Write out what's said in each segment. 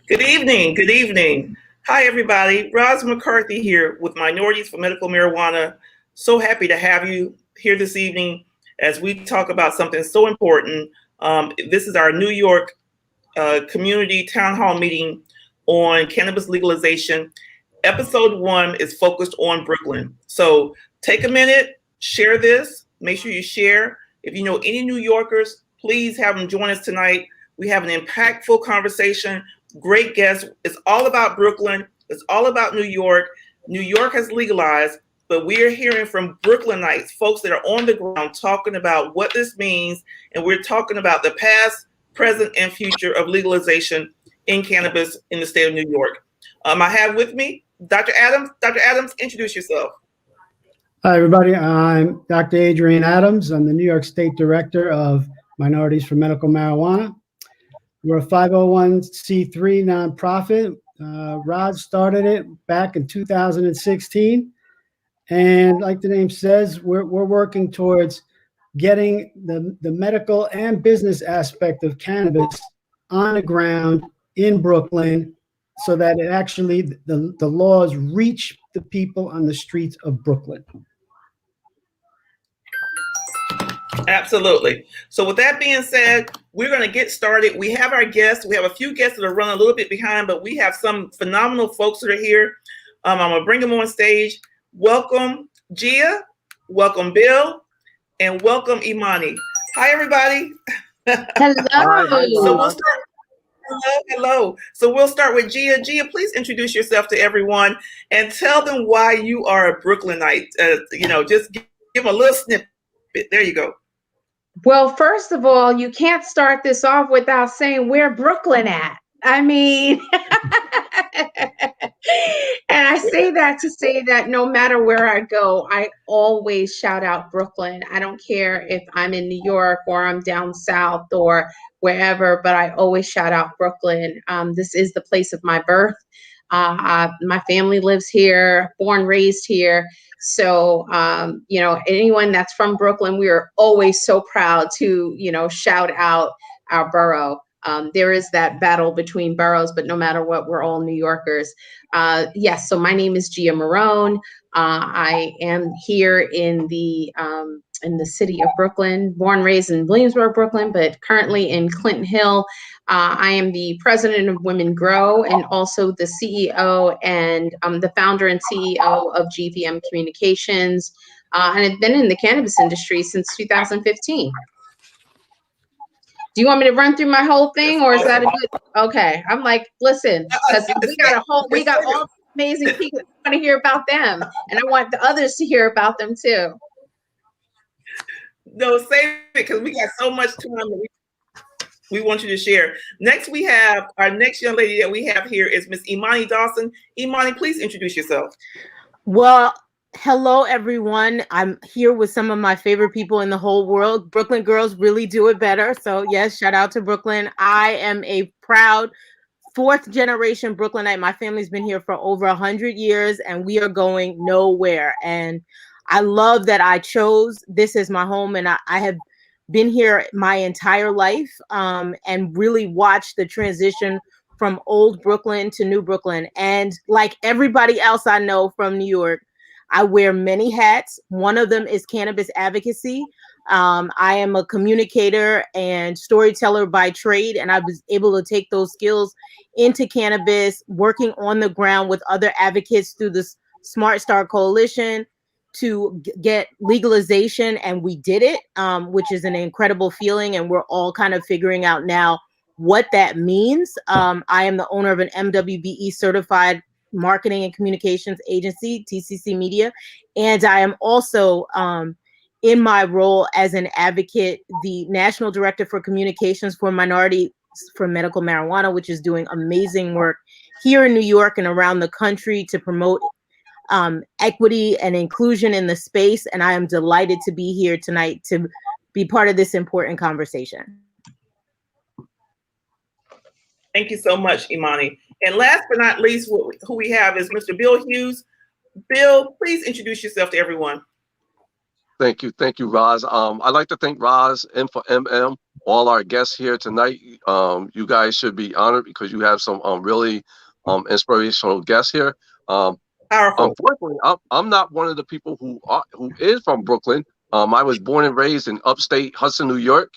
Good evening. Good evening. Hi, everybody. Roz McCarthy here with Minorities for Medical Marijuana. So happy to have you here this evening as we talk about something so important. This is our New York community town hall meeting on cannabis legalization. Episode 1 is focused on Brooklyn. So take a minute, share this. Make sure you share. If you know any New Yorkers, please have them join us tonight. We have an impactful conversation. Great guests. It's all about Brooklyn. It's all about New York. New York has legalized, but we are hearing from Brooklynites, folks that are on the ground talking about what this means. And we're talking about the past, present, and future of legalization in cannabis in the state of New York. I have with me Dr. Adams. Dr. Adams, introduce yourself. Hi, everybody. I'm Dr. Adrian Adams. I'm the New York State Director of Minorities for Medical Marijuana. We're a 501c3 nonprofit. Rod started it back in 2016. And like the name says, we're working towards getting the medical and business aspect of cannabis on the ground in Brooklyn so that it actually, the laws reach the people on the streets of Brooklyn. Absolutely. So with that being said, we're going to get started. We have our guests. We have a few guests that are running a little bit behind, but we have some phenomenal folks that are here. I'm going to bring them on stage. Welcome, Gia. Welcome, Bill. And welcome, Imani. Hi, everybody. Hello. So we'll start. Hello. So we'll start with Gia. Gia, please introduce yourself to everyone and tell them why you are a Brooklynite. Just give them a little snippet. There you go. Well, first of all, you can't start this off without saying where Brooklyn at. I mean, and I say that to say that no matter where I go, I always shout out Brooklyn. I don't care if I'm in New York or I'm down south or wherever, but I always shout out Brooklyn. This is the place of my birth. My family lives here, born, raised here. So, anyone that's from Brooklyn, we are always so proud to, shout out our borough. There is that battle between boroughs, but no matter what, we're all New Yorkers. Yes, so my name is Gia Marone. I am here in the city of Brooklyn, born, raised in Williamsburg, Brooklyn, but currently in Clinton Hill. I am the president of Women Grow and also the CEO and the founder and CEO of GVM Communications. And I've been in the cannabis industry since 2015. Do you want me to run through my whole thing, or is that a good? Okay, I'm like, listen, because we got all amazing people that want to hear about them, and I want the others to hear about them too. No, save it because we got so much time that we want you to share. Next, we have our next young lady that we have here is Miss Imani Dawson. Imani, please introduce yourself. Well, hello, everyone. I'm here with some of my favorite people in the whole world. Brooklyn girls really do it better. So yes, shout out to Brooklyn. I am a proud 4th generation Brooklynite. My family's been here for over 100 years and we are going nowhere. And I love that I chose this as my home, and I have been here my entire life and really watched the transition from old Brooklyn to new Brooklyn. And like everybody else I know from New York, I wear many hats. One of them is cannabis advocacy. I am a communicator and storyteller by trade, and I was able to take those skills into cannabis, working on the ground with other advocates through the Smart Start Coalition to get legalization, and we did it, which is an incredible feeling, and we're all kind of figuring out now what that means. I am the owner of an MWBE certified marketing and communications agency, TCC Media, and I am also in my role as an advocate, the National Director for Communications for Minorities for Medical Marijuana, which is doing amazing work here in New York and around the country to promote equity and inclusion in the space. And I am delighted to be here tonight to be part of this important conversation. Thank you so much, Imani. And last but not least, who we have is Mr. Bill Hughes. Bill, please introduce yourself to everyone. Thank you, Roz. I'd like to thank Roz and for MM all our guests here tonight. You guys should be honored because you have some really inspirational guests here. Powerful. Unfortunately, I'm not one of the people who is from Brooklyn. I was born and raised in upstate Hudson, New York,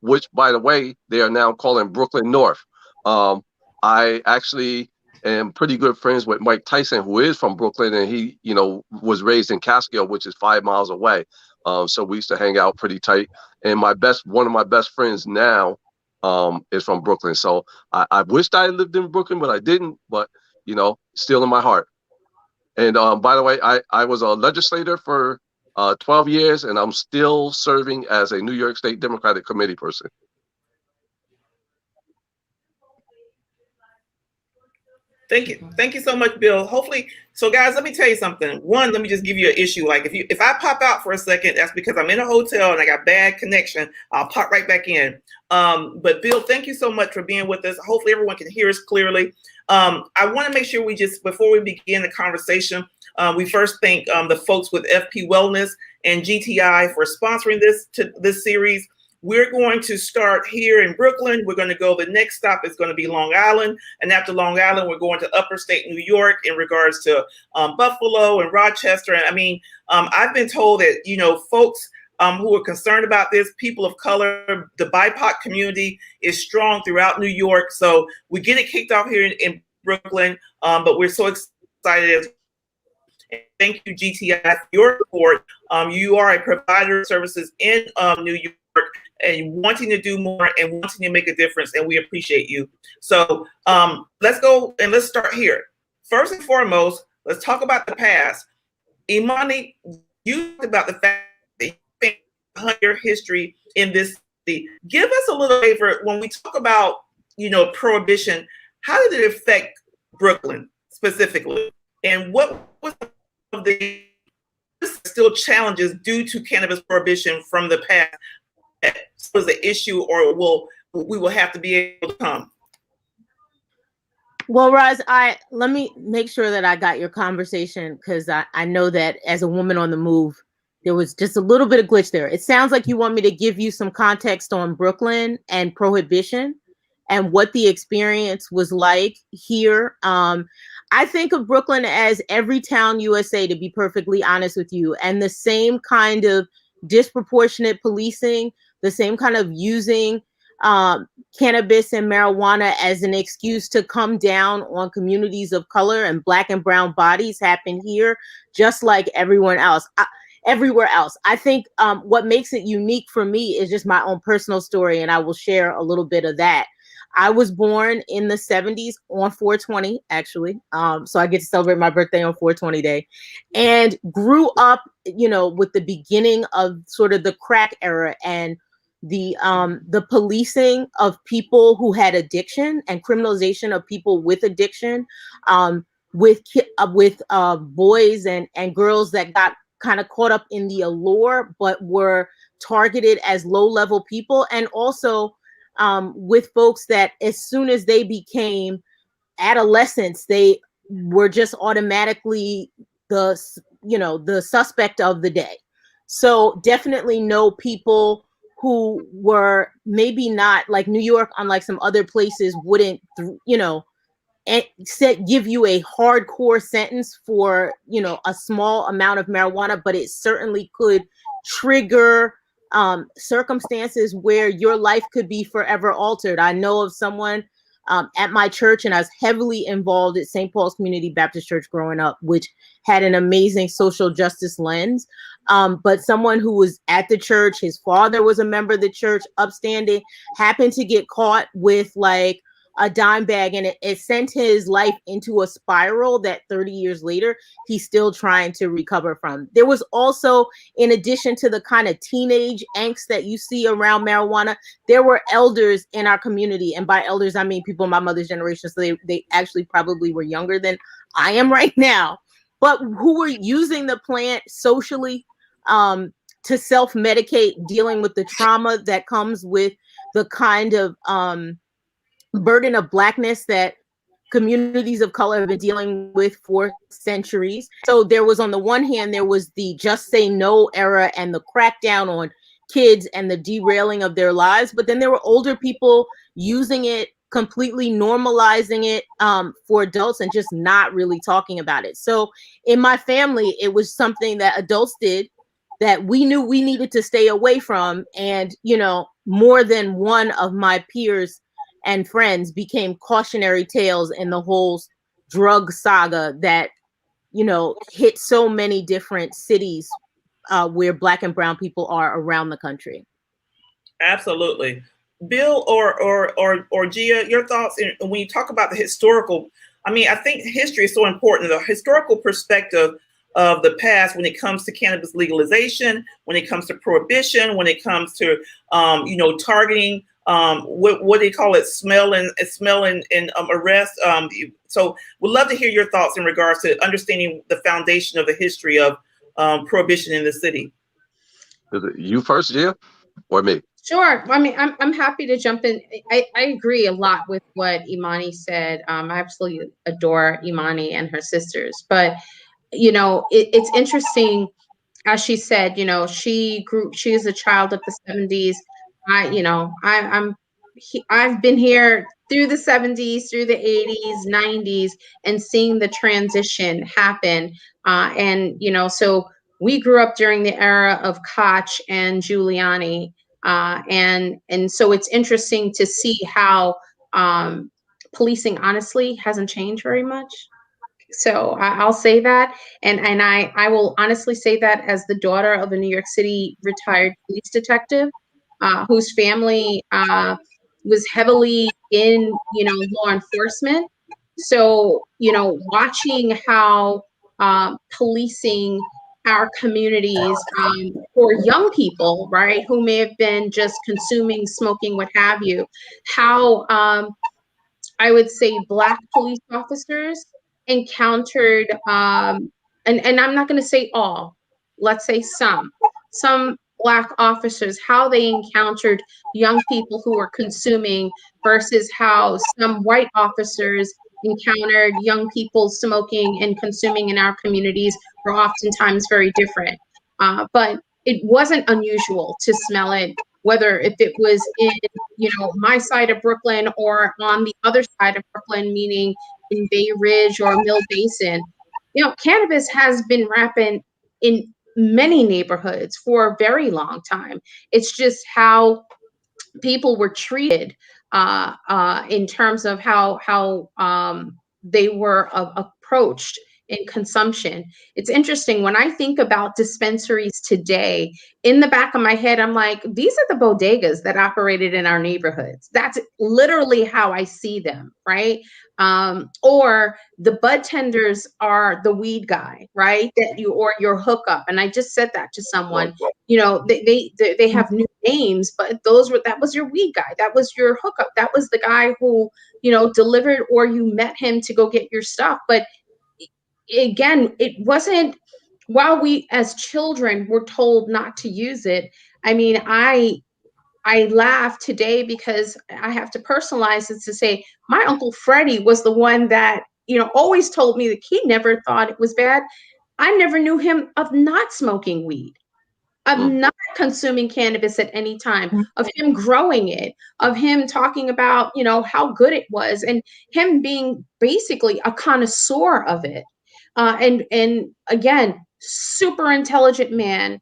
which, by the way, they are now calling Brooklyn North. I actually am pretty good friends with Mike Tyson, who is from Brooklyn, and he, was raised in Catskill, which is 5 miles away. So we used to hang out pretty tight. And one of my best friends now is from Brooklyn. So I wished I lived in Brooklyn, but I didn't. But still in my heart. And by the way, I was a legislator for 12 years, and I'm still serving as a New York State Democratic Committee person. Thank you. Thank you so much, Bill. Hopefully, so guys, let me tell you something. One, let me just give you an issue. Like if I pop out for a second, that's because I'm in a hotel and I got bad connection. I'll pop right back in. But Bill, thank you so much for being with us. Hopefully everyone can hear us clearly. I want to make sure before we begin the conversation, we first thank the folks with FP Wellness and GTI for sponsoring this series. We're going to start here in Brooklyn. We're going to go, the next stop is going to be Long Island. And after Long Island, we're going to upper state New York in regards to Buffalo and Rochester. And I mean, I've been told that, folks who are concerned about this, people of color, the BIPOC community is strong throughout New York. So we get it kicked off here in Brooklyn, but we're so excited. Thank you, GTI, for your support. You are a provider of services in New York, and wanting to do more and wanting to make a difference, and we appreciate you. So let's go and let's start here. First and foremost, let's talk about the past. Imani, you talked about the fact that you spent 100-year history in this city. Give us a little flavor when we talk about, prohibition. How did it affect Brooklyn specifically, and what was the still challenges due to cannabis prohibition from the past? Was the issue, or we will have to be able to come? Well, Roz, let me make sure that I got your conversation, because I know that as a woman on the move, there was just a little bit of glitch there. It sounds like you want me to give you some context on Brooklyn and prohibition and what the experience was like here. I think of Brooklyn as every town USA, to be perfectly honest with you, and the same kind of disproportionate policing, the same kind of using cannabis and marijuana as an excuse to come down on communities of color and Black and brown bodies happen here, just like everywhere else. I think what makes it unique for me is just my own personal story, and I will share a little bit of that. I was born in the 70s on 420, actually. So I get to celebrate my birthday on 420 day, and grew up, with the beginning of sort of the crack era and the policing of people who had addiction and criminalization of people with addiction, with boys and girls that got kind of caught up in the allure, but were targeted as low-level people, and also with folks that as soon as they became adolescents, they were just automatically the suspect of the day. So definitely know people who were maybe not, like New York, unlike some other places, wouldn't, give you a hardcore sentence for, a small amount of marijuana, but it certainly could trigger circumstances where your life could be forever altered. I know of someone at my church, and I was heavily involved at St. Paul's Community Baptist Church growing up, which had an amazing social justice lens. But someone who was at the church, his father was a member of the church, upstanding, happened to get caught with like a dime bag, and it sent his life into a spiral that 30 years later, he's still trying to recover from. There was also, in addition to the kind of teenage angst that you see around marijuana, there were elders in our community. And by elders, I mean people in my mother's generation. So they actually probably were younger than I am right now, but who were using the plant socially to self-medicate, dealing with the trauma that comes with the kind of burden of Blackness that communities of color have been dealing with for centuries. So there was, on the one hand, there was the Just Say No era and the crackdown on kids and the derailing of their lives. But then there were older people using it, completely normalizing it for adults and just not really talking about it. So in my family, it was something that adults did that we knew we needed to stay away from. And, you know, more than one of my peers and friends became cautionary tales in the whole drug saga that, you know, hit so many different cities where Black and brown people are around the country. Absolutely. Bill or Gia, your thoughts when you talk about the historical, I mean, I think history is so important, the historical perspective of the past when it comes to cannabis legalization, when it comes to prohibition, when it comes to, you know, targeting, what do you call it? Smell and arrest. So we'd love to hear your thoughts in regards to understanding the foundation of the history of prohibition in the city. Is it you first, Gia, or me? Sure. I mean, I'm happy to jump in. I agree a lot with what Imani said. I absolutely adore Imani and her sisters. But, you know, it's interesting, as she said, you know, she is a child of the 70s. I've been here through the 70s, through the 80s, 90s, and seeing the transition happen. And, you know, so we grew up during the era of Koch and Giuliani. And so it's interesting to see how policing honestly hasn't changed very much. So I'll say that, and I will honestly say that as the daughter of a New York City retired police detective, whose family was heavily in, you know, law enforcement. So, you know, watching how policing our communities for young people, right, who may have been just consuming, smoking, what have you, how I would say Black police officers encountered, and I'm not going to say all, let's say some Black officers, how they encountered young people who were consuming versus how some white officers encountered young people smoking and consuming in our communities were oftentimes very different. But it wasn't unusual to smell it, whether if it was in, you know, my side of Brooklyn or on the other side of Brooklyn, meaning in Bay Ridge or Mill Basin. You know, cannabis has been rampant in many neighborhoods for a very long time. It's just how people were treated in terms of how they were approached in consumption. It's interesting when I think about dispensaries today. In the back of my head, I'm like, these are the bodegas that operated in our neighborhoods. That's literally how I see them, right? Or the bud tenders are the weed guy, right? That you or your hookup. And I just said that to someone. You know, they have new names, but that was your weed guy. That was your hookup. That was the guy who, you know, delivered, or you met him to go get your stuff. But again, it wasn't, while we as children were told not to use it. I mean, I laugh today because I have to personalize it to say my Uncle Freddie was the one that, you know, always told me that he never thought it was bad. I never knew him of not smoking weed, of not consuming cannabis at any time, of him growing it, of him talking about, you know, how good it was, and him being basically a connoisseur of it. And again, super intelligent man,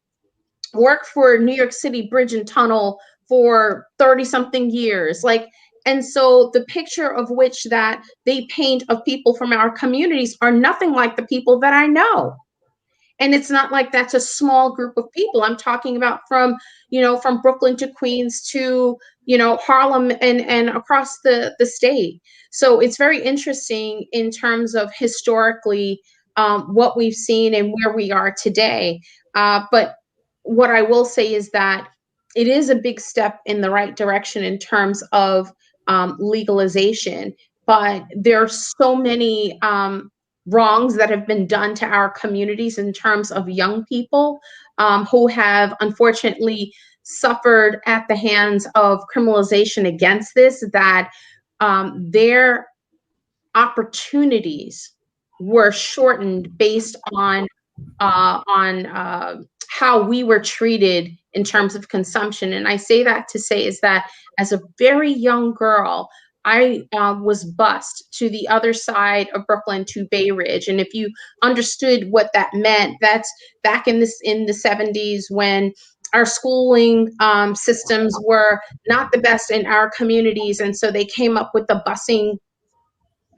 worked for New York City Bridge and Tunnel for 30 something years. Like, and so the picture of which that they paint of people from our communities are nothing like the people that I know. And it's not like that's a small group of people. I'm talking about from, you know, from Brooklyn to Queens to, you know, Harlem and across the state. So it's very interesting in terms of historically what we've seen and where we are today. But what I will say is that it is a big step in the right direction in terms of legalization. But there are so many wrongs that have been done to our communities in terms of young people who have unfortunately suffered at the hands of criminalization against this, that their opportunities were shortened based on how we were treated in terms of consumption. And I say that to say is that as a very young girl, I was bused to the other side of Brooklyn to Bay Ridge. And if you understood what that meant, that's back in the 70s when our schooling systems were not the best in our communities. And so they came up with the busing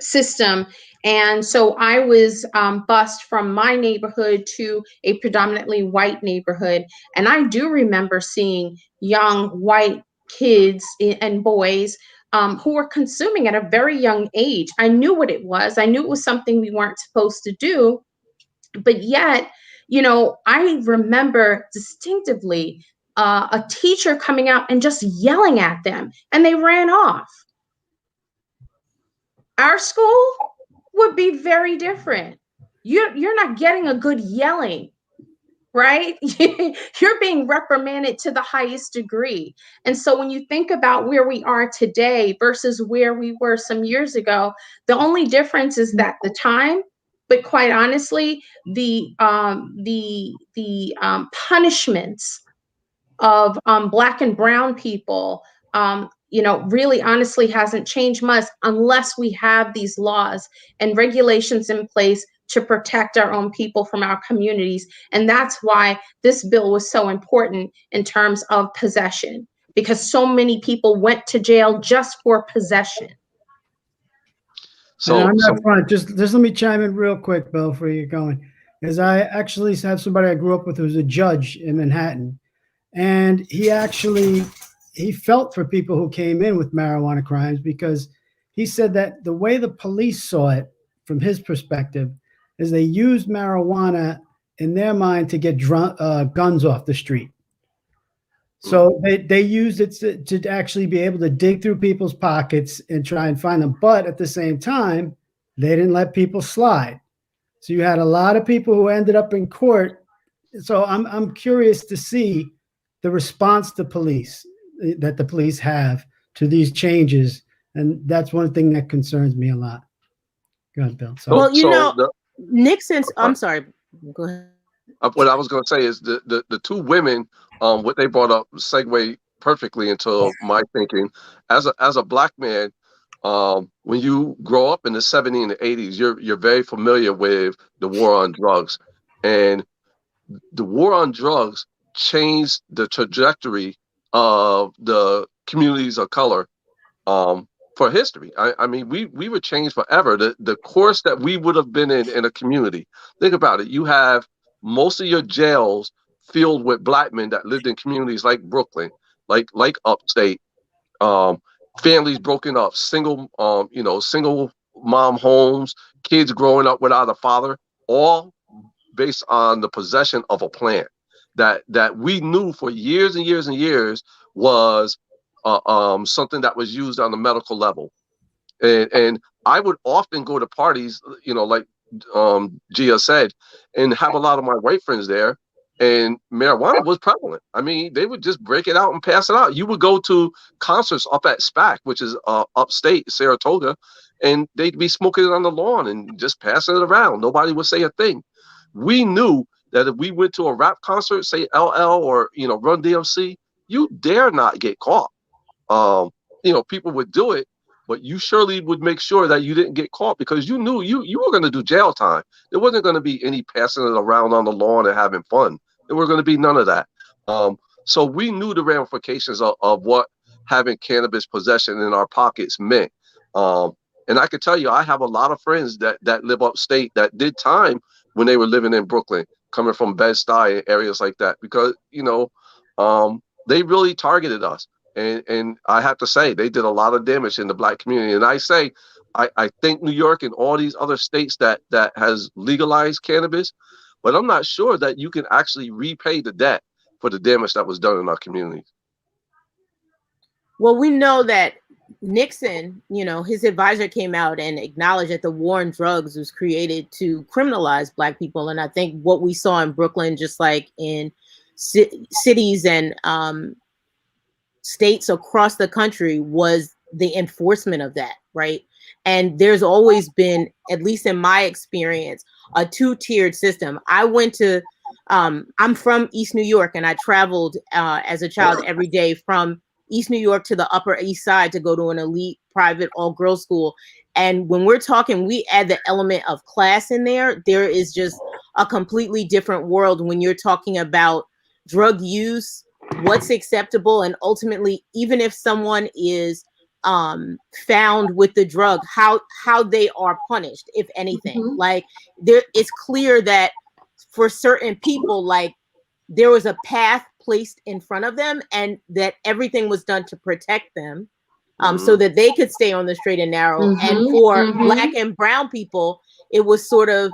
system. And so I was bused from my neighborhood to a predominantly white neighborhood. And I do remember seeing young white kids and boys who were consuming at a very young age. I knew what it was. I knew it was something we weren't supposed to do. But yet, you know, I remember distinctively a teacher coming out and just yelling at them, and they ran off. Our school would be very different. You're not getting a good yelling, right? You're being reprimanded to the highest degree. And so when you think about where we are today versus where we were some years ago, the only difference is that the time, but quite honestly, the punishments of Black and brown people, you know, really honestly hasn't changed much unless we have these laws and regulations in place to protect our own people from our communities. And that's why this bill was so important in terms of possession, because so many people went to jail just for possession. So on that front, just let me chime in real quick, Bill, before you get going. Because I actually have somebody I grew up with who was a judge in Manhattan. And he felt for people who came in with marijuana crimes, because he said that the way the police saw it from his perspective is they used marijuana in their mind to get guns off the street. So they used it to actually be able to dig through people's pockets and try and find them. But at the same time, they didn't let people slide. So you had a lot of people who ended up in court. So I'm curious to see the response to police that the police have to these changes. And that's one thing that concerns me a lot. Go ahead, Bill. So, well, you know, Nixon's, I'm sorry, go ahead. What I was going to say is the two women, what they brought up segue perfectly into my thinking. As a Black man, when you grow up in the 70s and the 80s, you're very familiar with the war on drugs, and the war on drugs changed the trajectory of the communities of color for history. I mean, we were changed forever. The course that we would have been in a community. Think about it. You have most of your jails filled with Black men that lived in communities like Brooklyn, like upstate, families broken up, single mom homes, kids growing up without a father, all based on the possession of a plant that we knew for years and years and years was something that was used on the medical level. And I would often go to parties, like Gia said, and have a lot of my white friends there, and marijuana was prevalent. I mean, they would just break it out and pass it out. You would go to concerts up at SPAC, which is upstate Saratoga, and they'd be smoking it on the lawn and just passing it around. Nobody would say a thing. We knew that if we went to a rap concert, say LL or Run DMC, you dare not get caught. People would do it, but you surely would make sure that you didn't get caught, because you knew you were going to do jail time. There wasn't going to be any passing it around on the lawn and having fun. There were going to be none of that. So we knew the ramifications of what having cannabis possession in our pockets meant. And I can tell you, I have a lot of friends that live upstate that did time when they were living in Brooklyn, coming from Bed-Stuy and areas like that, because, they really targeted us. And I have to say, they did a lot of damage in the Black community. And I say, I think New York and all these other states that has legalized cannabis, but I'm not sure that you can actually repay the debt for the damage that was done in our communities. Well, we know that Nixon, his advisor came out and acknowledged that the war on drugs was created to criminalize Black people. And I think what we saw in Brooklyn, just like in cities and states across the country, was the enforcement of that, right? And there's always been, at least in my experience, a two-tiered system. I went to I'm from East New York, and I traveled as a child every day from East New York to the Upper East Side to go to an elite private all-girls school. And when we're talking, we add the element of class in there. There is just a completely different world when you're talking about drug use, what's acceptable, and ultimately, even if someone is found with the drug, how they are punished, if anything. Mhm. Like it's clear that for certain people, like there was a path placed in front of them, and that everything was done to protect them, so that they could stay on the straight and narrow. And for Black and brown people, it was sort of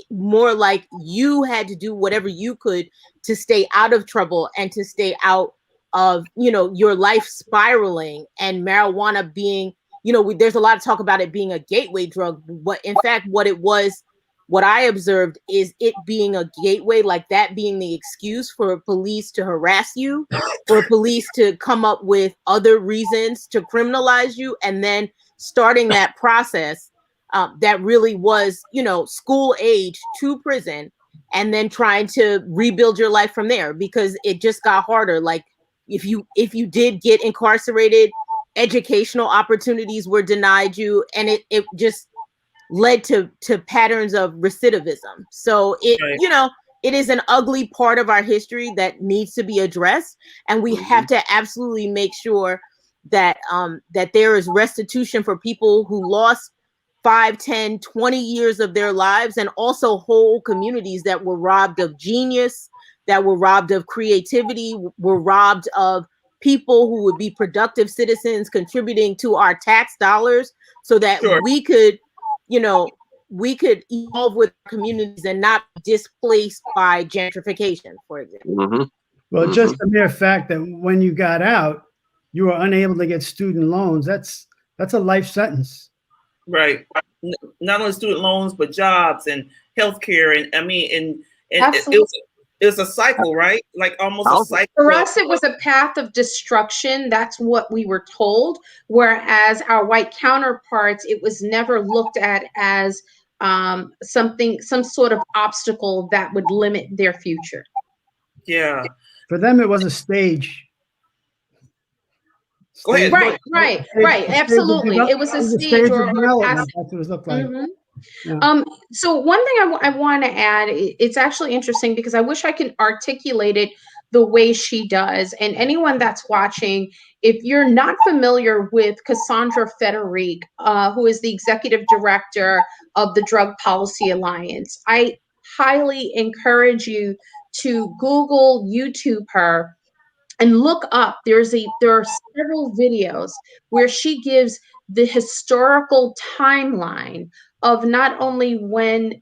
more like you had to do whatever you could to stay out of trouble and to stay out of, you know, your life spiraling, and marijuana being, you know, there's a lot of talk about it being a gateway drug. What in fact, what it was, what I observed is it being a gateway, like that being the excuse for police to harass you, for police to come up with other reasons to criminalize you, and then starting that process that really was, you know, school age to prison, and then trying to rebuild your life from there, because it just got harder. Like if you did get incarcerated, educational opportunities were denied you, and it just led to patterns of recidivism. So it, Right. you know, it is an ugly part of our history that needs to be addressed, and we have to absolutely make sure that that there is restitution for people who lost 5, 10, 20 years of their lives, and also whole communities that were robbed of genius, that were robbed of creativity, were robbed of people who would be productive citizens contributing to our tax dollars, so that Sure. we could, you know, we could evolve with communities and not displaced by gentrification, for example. Well, just the mere fact that when you got out, you were unable to get student loans, that's a life sentence. Right. Not only student loans, but jobs and healthcare. And I mean, and it was a cycle, right? Like almost a cycle. For us, it was a path of destruction. That's what we were told. Whereas our white counterparts, it was never looked at as some sort of obstacle that would limit their future. Yeah. For them, it was a stage. Go ahead. Right. Absolutely. It was a stage or a development. That's what it looked like. Yeah. So one thing I want to add, it's actually interesting because I wish I could articulate it the way she does. And anyone that's watching, if you're not familiar with Cassandra Federic, who is the executive director of the Drug Policy Alliance, I highly encourage you to Google, YouTube her, and look up. There are several videos where she gives the historical timeline of not only when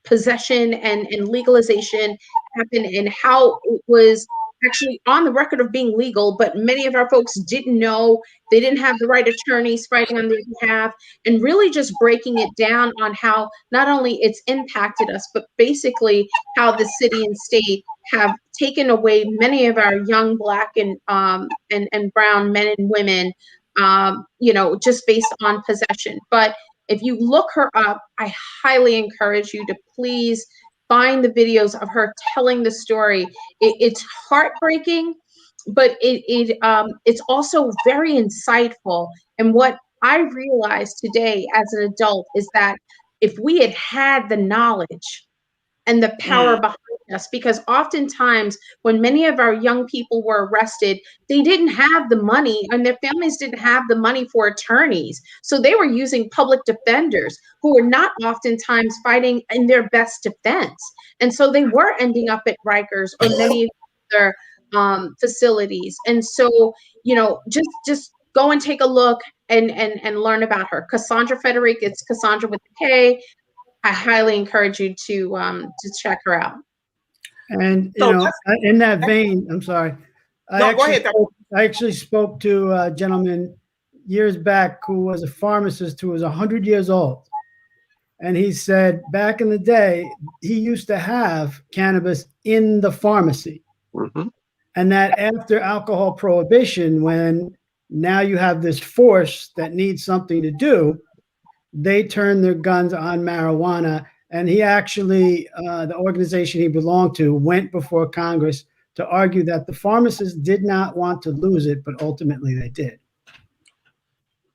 possession and legalization happened and how it was actually on the record of being legal, but many of our folks didn't know, they didn't have the right attorneys fighting on their behalf, and really just breaking it down on how not only it's impacted us, but basically how the city and state have taken away many of our young Black and brown men and women, you know, just based on possession. But if you look her up, I highly encourage you to please find the videos of her telling the story. It's heartbreaking, but it's also very insightful. And what I realized today as an adult is that if we had had the knowledge and the power behind us, because oftentimes when many of our young people were arrested, they didn't have the money and their families didn't have the money for attorneys. So they were using public defenders who were not oftentimes fighting in their best defense. And so they were ending up at Rikers or many of their facilities. And so, you know, just go and take a look and learn about her. Cassandra Federic, it's Cassandra with a K. I highly encourage you to check her out. And you know, in that vein, I'm sorry. I actually spoke to a gentleman years back who was a pharmacist who was 100 years old. And he said back in the day, he used to have cannabis in the pharmacy. And that after alcohol prohibition, when now you have this force that needs something to do, they turn their guns on marijuana And he actually, the organization he belonged to, went before Congress to argue that the pharmacists did not want to lose it, but ultimately they did.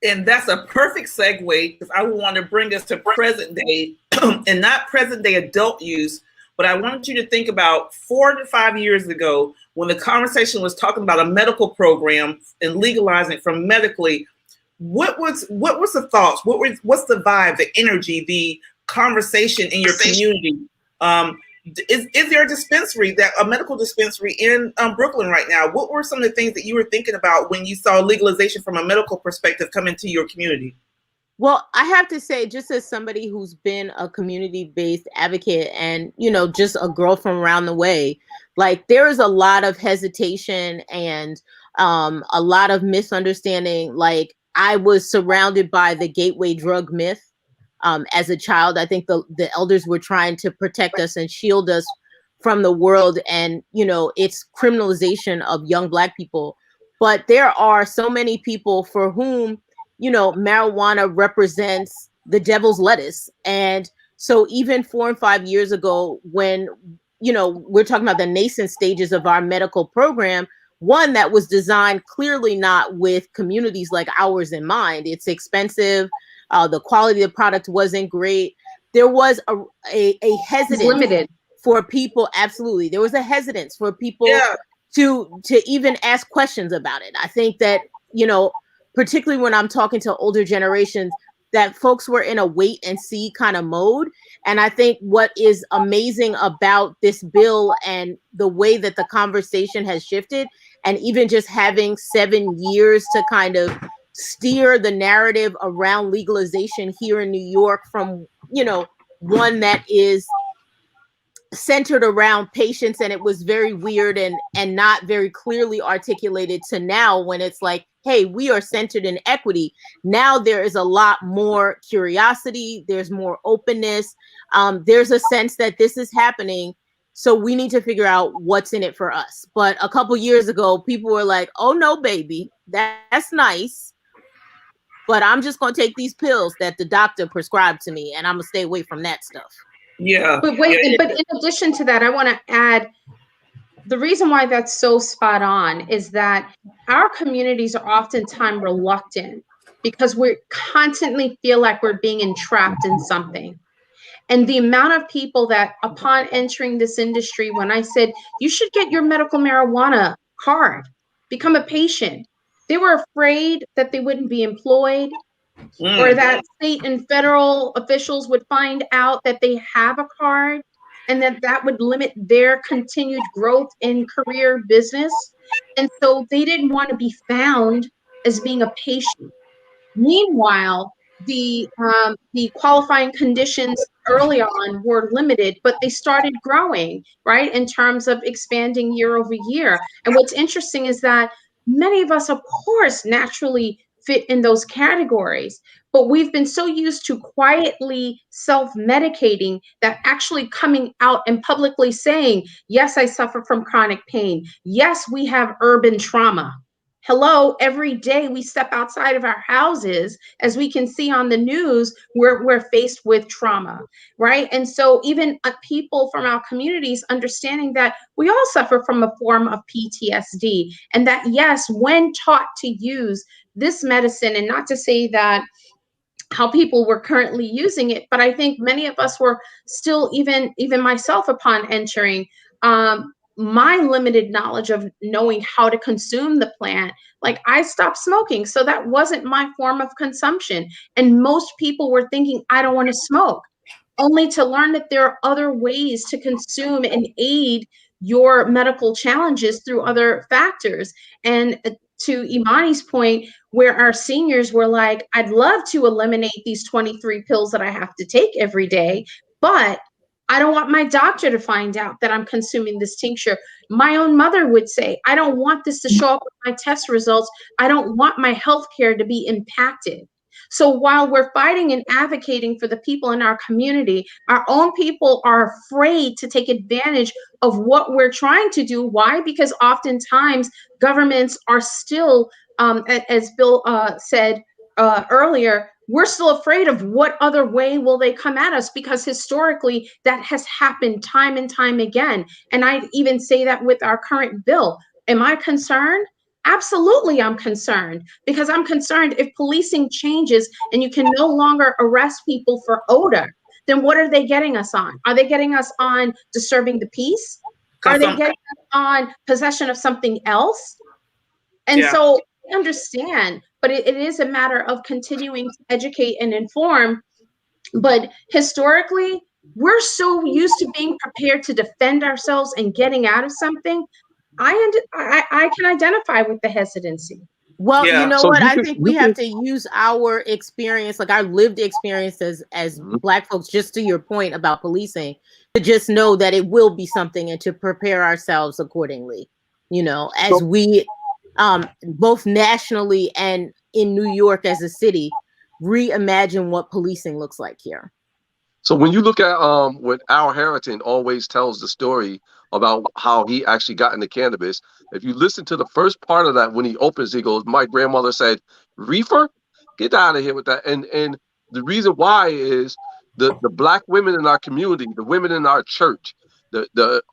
And that's a perfect segue, because I want to bring us to present day and not present day adult use, but I want you to think about 4 to 5 years ago when the conversation was talking about a medical program and legalizing from medically. What was the thoughts? What's the vibe, the energy, the conversation in your community? Is there a medical dispensary in Brooklyn right now? What were some of the things that you were thinking about when you saw legalization from a medical perspective come into your community? Well, I have to say, just as somebody who's been a community-based advocate and, just a girl from around the way, like there is a lot of hesitation and a lot of misunderstanding. Like I was surrounded by the gateway drug myth as a child. I think the elders were trying to protect us and shield us from the world and, its criminalization of young Black people. But there are so many people for whom marijuana represents the devil's lettuce. And so even 4 and 5 years ago, when, we're talking about the nascent stages of our medical program, one that was designed clearly not with communities like ours in mind. It's expensive. The quality of the product wasn't great. There was a hesitance limited for people. Absolutely. There was a hesitance for people to even ask questions about it. I think that, particularly when I'm talking to older generations, that folks were in a wait and see kind of mode. And I think what is amazing about this bill and the way that the conversation has shifted, and even just having 7 years to kind of steer the narrative around legalization here in New York from, one that is centered around patients, and it was very weird and not very clearly articulated, to now when it's like, hey, we are centered in equity. Now there is a lot more curiosity, there's more openness, there's a sense that this is happening, so we need to figure out what's in it for us. But a couple years ago, people were like, oh no, baby, that's nice, but I'm just going to take these pills that the doctor prescribed to me, and I'm going to stay away from that stuff. Yeah. But wait, but in addition to that, I want to add, the reason why that's so spot on is that our communities are oftentimes reluctant because we constantly feel like we're being entrapped in something. And the amount of people that upon entering this industry, when I said, you should get your medical marijuana card, become a patient, they were afraid that they wouldn't be employed, or that state and federal officials would find out that they have a card, and that would limit their continued growth in career business. And so they didn't want to be found as being a patient. Meanwhile, the qualifying conditions early on were limited, but they started growing, right, in terms of expanding year over year. And what's interesting is that many of us, of course, naturally fit in those categories, but we've been so used to quietly self-medicating that actually coming out and publicly saying, yes, I suffer from chronic pain. Yes, we have urban trauma. Hello, every day we step outside of our houses, as we can see on the news, we're faced with trauma, right? And so even people from our communities understanding that we all suffer from a form of PTSD, and that, yes, when taught to use this medicine, and not to say that how people were currently using it, but I think many of us were still, even myself upon entering, my limited knowledge of knowing how to consume the plant, like I stopped smoking. So that wasn't my form of consumption. And most people were thinking, I don't want to smoke, only to learn that there are other ways to consume and aid your medical challenges through other factors. And to Imani's point, where our seniors were like, I'd love to eliminate these 23 pills that I have to take every day, but I don't want my doctor to find out that I'm consuming this tincture. My own mother would say, I don't want this to show up with my test results. I don't want my healthcare to be impacted. So while we're fighting and advocating for the people in our community, our own people are afraid to take advantage of what we're trying to do. Why? Because oftentimes governments are still, as Bill said earlier, we're still afraid of what other way will they come at us, because historically that has happened time and time again. And I even say that with our current bill. Am I concerned? Absolutely, I'm concerned, because I'm concerned if policing changes and you can no longer arrest people for odor, then what are they getting us on? Are they getting us on disturbing the peace? Are they getting us on possession of something else? And so I understand, but it is a matter of continuing to educate and inform. But historically, we're so used to being prepared to defend ourselves and getting out of something. I can identify with the hesitancy. Well, you know So what? you I could- think you we have could- to use our experience, like our lived experience as Black folks, just to your point about policing, to just know that it will be something and to prepare ourselves accordingly, you know, as we both nationally and in New York as a city reimagine what policing looks like here. So when you look at what Al Harrington always tells the story about how he actually got into cannabis, if you listen to the first part of that, when he opens, he goes, "My grandmother said, reefer, get out of here with that." And the reason why is the Black women in our community, the women in our church,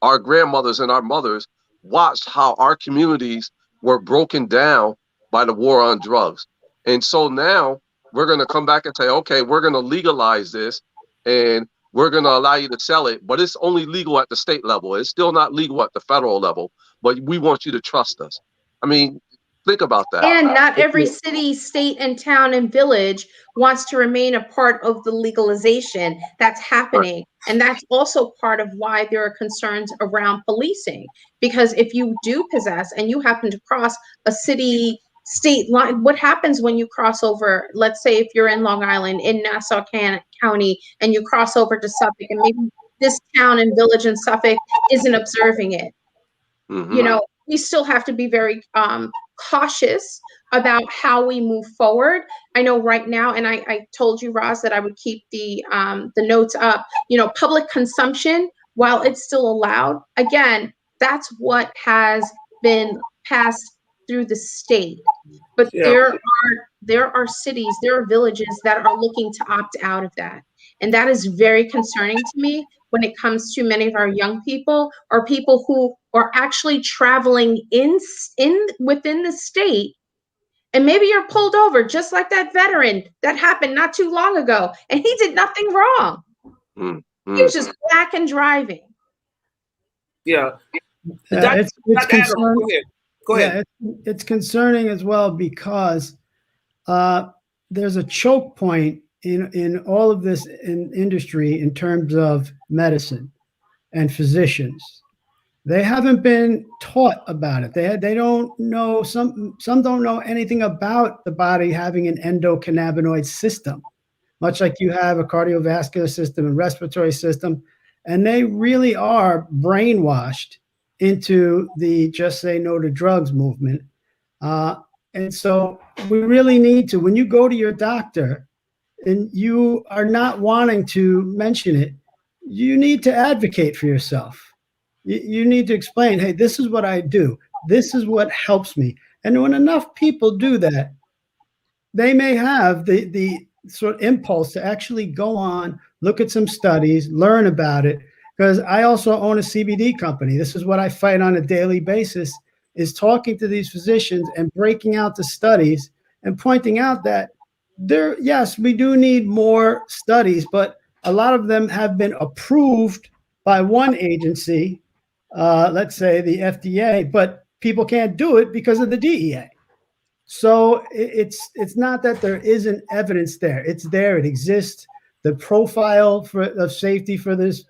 our grandmothers and our mothers watched how our communities were broken down by the war on drugs. And so now we're going to come back and say, okay, we're going to legalize this, and we're going to allow you to sell it, but it's only legal at the state level. It's still not legal at the federal level, but we want you to trust us. I mean, think about that. And not every city, state, and town and village wants to remain a part of the legalization that's happening. Right. And that's also part of why there are concerns around policing. Because if you do possess and you happen to cross a city state line, what happens when you cross over? Let's say if you're in Long Island, in Nassau County, and you cross over to Suffolk, and maybe this town and village in Suffolk isn't observing it. Mm-hmm. You know, we still have to be very cautious about how we move forward. I know right now, and I told you, Roz, that I would keep the notes up. You know, public consumption, while it's still allowed, again, that's what has been passed through the state. But there are cities, there are villages that are looking to opt out of that. And that is very concerning to me when it comes to many of our young people or people who are actually traveling in within the state. And maybe you're pulled over, just like that veteran that happened not too long ago, and he did nothing wrong. Mm-hmm. He was just black and driving. Yeah. It's concerning. Go ahead. Yeah, it's concerning as well, because there's a choke point in all of this in industry in terms of medicine and physicians. They haven't been taught about it. They don't know, some don't know anything about the body having an endocannabinoid system, much like you have a cardiovascular system and respiratory system. And they really are brainwashed into the just say no to drugs movement. And so we really need to, when you go to your doctor and you are not wanting to mention it, you need to advocate for yourself. You need to explain, hey, this is what I do. This is what helps me. And when enough people do that, they may have the sort of impulse to actually go on, look at some studies, learn about it. Because I also own a CBD company. This is what I fight on a daily basis, is talking to these physicians and breaking out the studies and pointing out that yes, we do need more studies, but a lot of them have been approved by one agency, let's say the FDA, but people can't do it because of the DEA. So it's not that there isn't evidence there. It's there. It exists. The profile of safety for this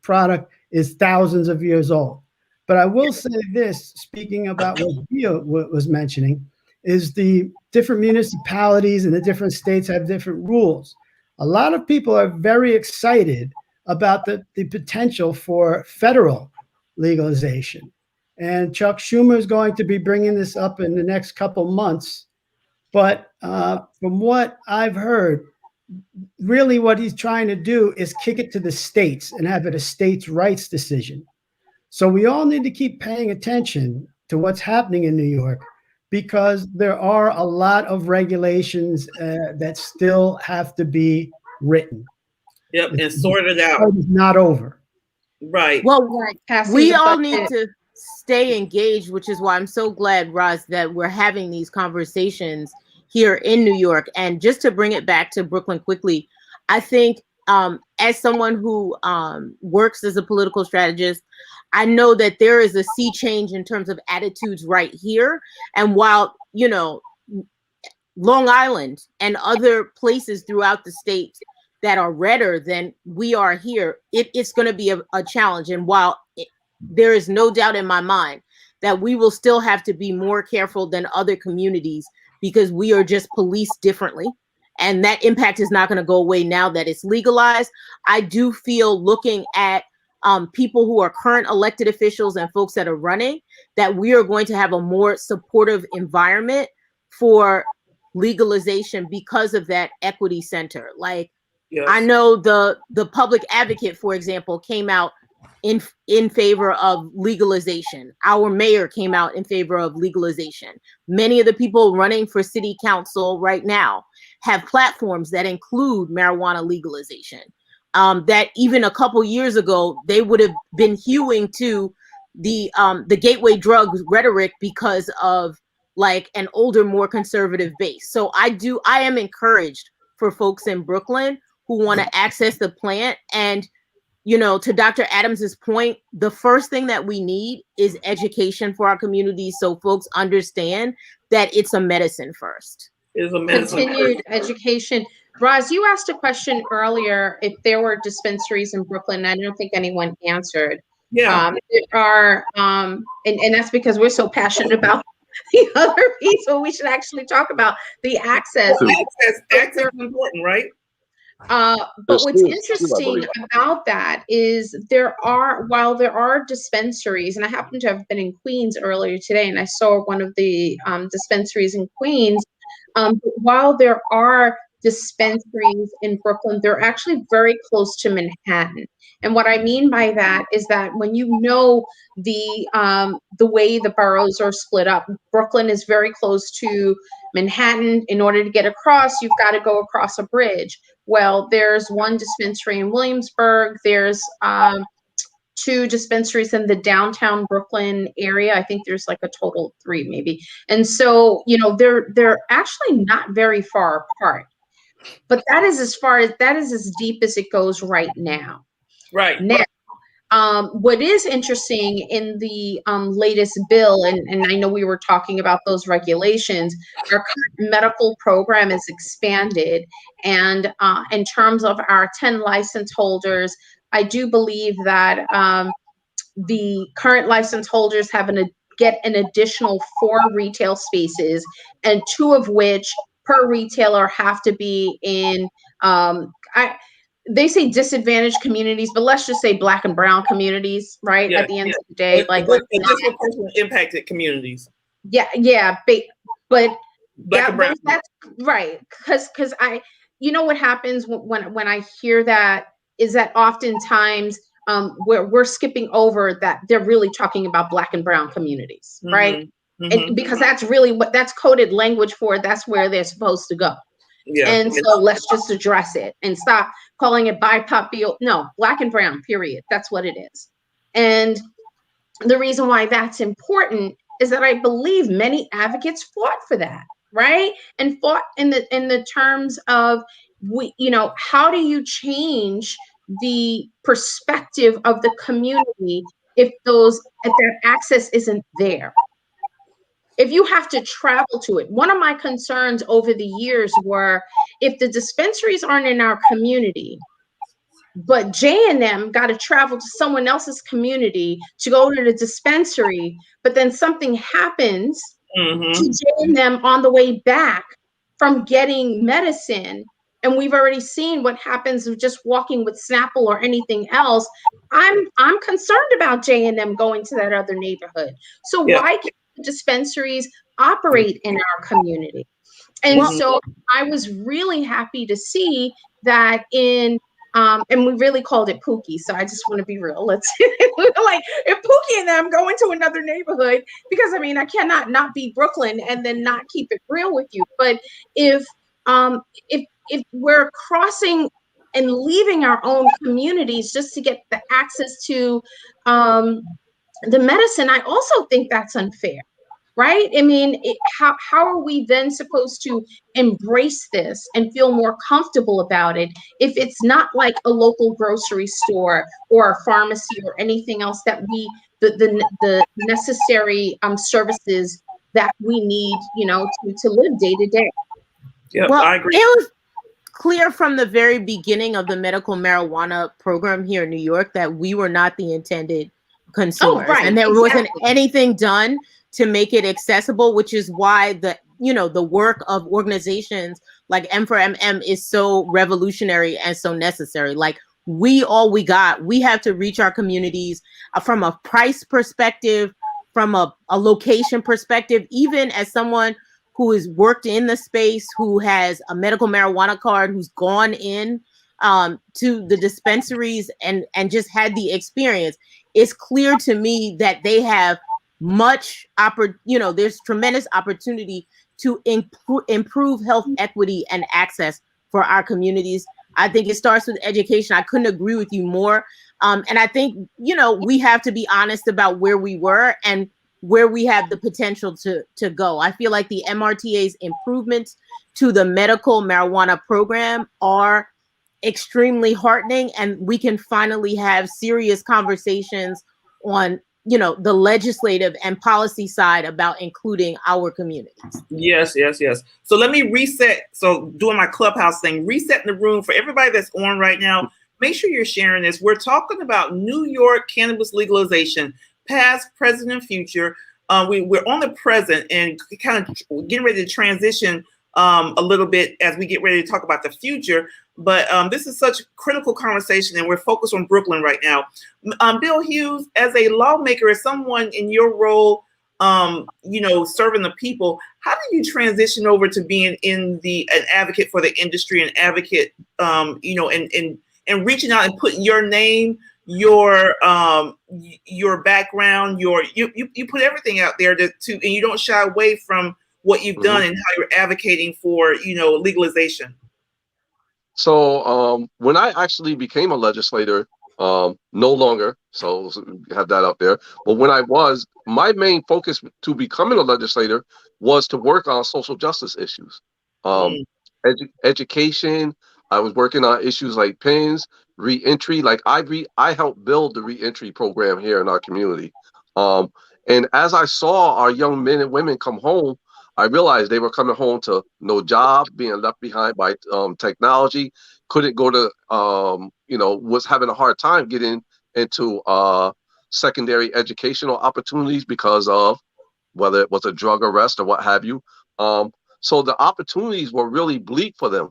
product is thousands of years old. But I will say this, speaking about what Bill was mentioning, is the different municipalities and the different states have different rules. A lot of people are very excited about the potential for federal legalization. And Chuck Schumer is going to be bringing this up in the next couple months. But from what I've heard, really what he's trying to do is kick it to the states and have it a states' rights decision. So we all need to keep paying attention to what's happening in New York, because there are a lot of regulations that still have to be written. Yep, and sorted out. It's not over. Right. Well, Passing we the all budget. need to stay engaged, which is why I'm so glad, Roz, that we're having these conversations here in New York. And just to bring it back to Brooklyn quickly, I think as someone who works as a political strategist, I know that there is a sea change in terms of attitudes right here. And while, you know, Long Island and other places throughout the state that are redder than we are here, it's going to be a challenge. And while there is no doubt in my mind that we will still have to be more careful than other communities because we are just policed differently. And that impact is not going to go away now that it's legalized. I do feel, looking at people who are current elected officials and folks that are running, that we are going to have a more supportive environment for legalization because of that equity center. Like, Yes. I know the public advocate, for example, came out in favor of legalization. Our mayor came out in favor of legalization. Many of the people running for city council right now have platforms that include marijuana legalization. That even a couple years ago, they would have been hewing to the gateway drug rhetoric because of like an older, more conservative base. So I am encouraged for folks in Brooklyn who want to access the plant. And, you know, to Dr. Adams's point, the first thing that we need is education for our communities so folks understand that it's a medicine first. It is a medicine. Continued education. Roz, you asked a question earlier if there were dispensaries in Brooklyn. I don't think anyone answered. Yeah. There are, and that's because we're so passionate about the other piece, so we should actually talk about the access. Access is important, right? But what's interesting about that is while there are dispensaries, and I happen to have been in Queens earlier today, and I saw one of the dispensaries in Queens. While there are dispensaries in Brooklyn, they're actually very close to Manhattan. And what I mean by that is that when you know the way the boroughs are split up, Brooklyn is very close to Manhattan. In order to get across, you've got to go across a bridge. Well, there's one dispensary in Williamsburg. There's 2 dispensaries in the downtown Brooklyn area. I think there's like a total of 3 maybe. And so, you know, they're actually not very far apart. But that is as deep as it goes right now. Right. Now, what is interesting in the latest bill, and I know we were talking about those regulations, our current medical program is expanded. And in terms of our 10 license holders, I do believe that the current license holders get an additional 4 retail spaces, and 2 of which per retailer have to be in, they say disadvantaged communities, but let's just say Black and brown communities, right? Yeah, at the end of the day, disproportionately impacted communities. Yeah, but Black and brown. That's right, because you know what happens when I hear that is that oftentimes we're skipping over that they're really talking about Black and brown communies, right? And because that's really that's coded language for, that's where they're supposed to go. Yeah. And so let's just address it and stop calling it BIPOC. No, Black and brown, period. That's what it is. And the reason why that's important is that I believe many advocates fought for that, right? And fought in the terms of, how do you change the perspective of the community if that access isn't there? If you have to travel to it. One of my concerns over the years were, if the dispensaries aren't in our community, but J&M got to travel to someone else's community to go to the dispensary, but then something happens to J&M on the way back from getting medicine, and we've already seen what happens with just walking with Snapple or anything else, I'm concerned about J&M going to that other neighborhood. So why can't dispensaries operate in our community? And so I was really happy to see that in And we really called it Pookie. So I just want to be real. Let's like if Pookie and them go into another neighborhood, because I mean I cannot not be Brooklyn and then not keep it real with you. But if um if we're crossing and leaving our own communities just to get the access to the medicine, I also think that's unfair. Right? I mean, how are we then supposed to embrace this and feel more comfortable about it if it's not like a local grocery store or a pharmacy or anything else that the necessary services that we need, to live day to day. Yep, Well, I agree. it was clear from the very beginning of the medical marijuana program here in New York that we were not the intended consumers, right, and there exactly. wasn't anything done to make it accessible, which is why the work of organizations like M4MM is so revolutionary and so necessary. Like we have to reach our communities from a price perspective, from a location perspective, even as someone who has worked in the space, who has a medical marijuana card, who's gone in to the dispensaries and just had the experience. It's clear to me that they have there's tremendous opportunity to improve health equity and access for our communities. I think it starts with education. I couldn't agree with you more. And I think, we have to be honest about where we were and where we have the potential to go. I feel like the MRTA's improvements to the medical marijuana program are extremely heartening, and we can finally have serious conversations on the legislative and policy side about including our communities. Yes. So let me reset. So doing my Clubhouse thing, resetting the room for everybody that's on right now. Make sure you're sharing this. We're talking about New York cannabis legalization, past, present, and future. We're on the present and kind of getting ready to transition a little bit as we get ready to talk about the future. But this is such a critical conversation, and we're focused on Brooklyn right now. Bill Hughes, as a lawmaker, as someone in your role, serving the people, how did you transition over to being an advocate for the industry, an advocate, and reaching out and putting your name, your background, you put everything out there and you don't shy away from what you've done and how you're advocating for, legalization. So when I actually became a legislator, no longer, so have that up there. But when I was, my main focus to becoming a legislator was to work on social justice issues, education. I was working on issues like PINs, reentry. Like I helped build the reentry program here in our community. And as I saw our young men and women come home, I realized they were coming home to no job, being left behind by technology, couldn't go to, was having a hard time getting into secondary educational opportunities because of whether it was a drug arrest or what have you. So the opportunities were really bleak for them.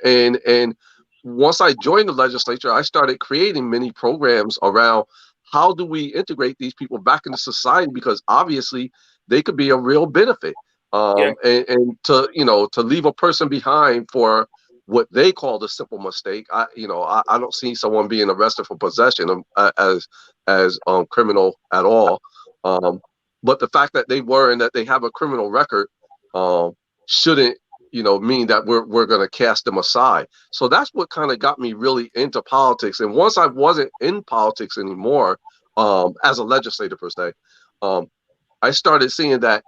And once I joined the legislature, I started creating many programs around how do we integrate these people back into society, because obviously they could be a real benefit. And to leave a person behind for what they call a simple mistake. I don't see someone being arrested for possession as criminal at all. But the fact that they were and that they have a criminal record shouldn't mean that we're going to cast them aside. So that's what kind of got me really into politics. And once I wasn't in politics anymore, as a legislator per se, I started seeing that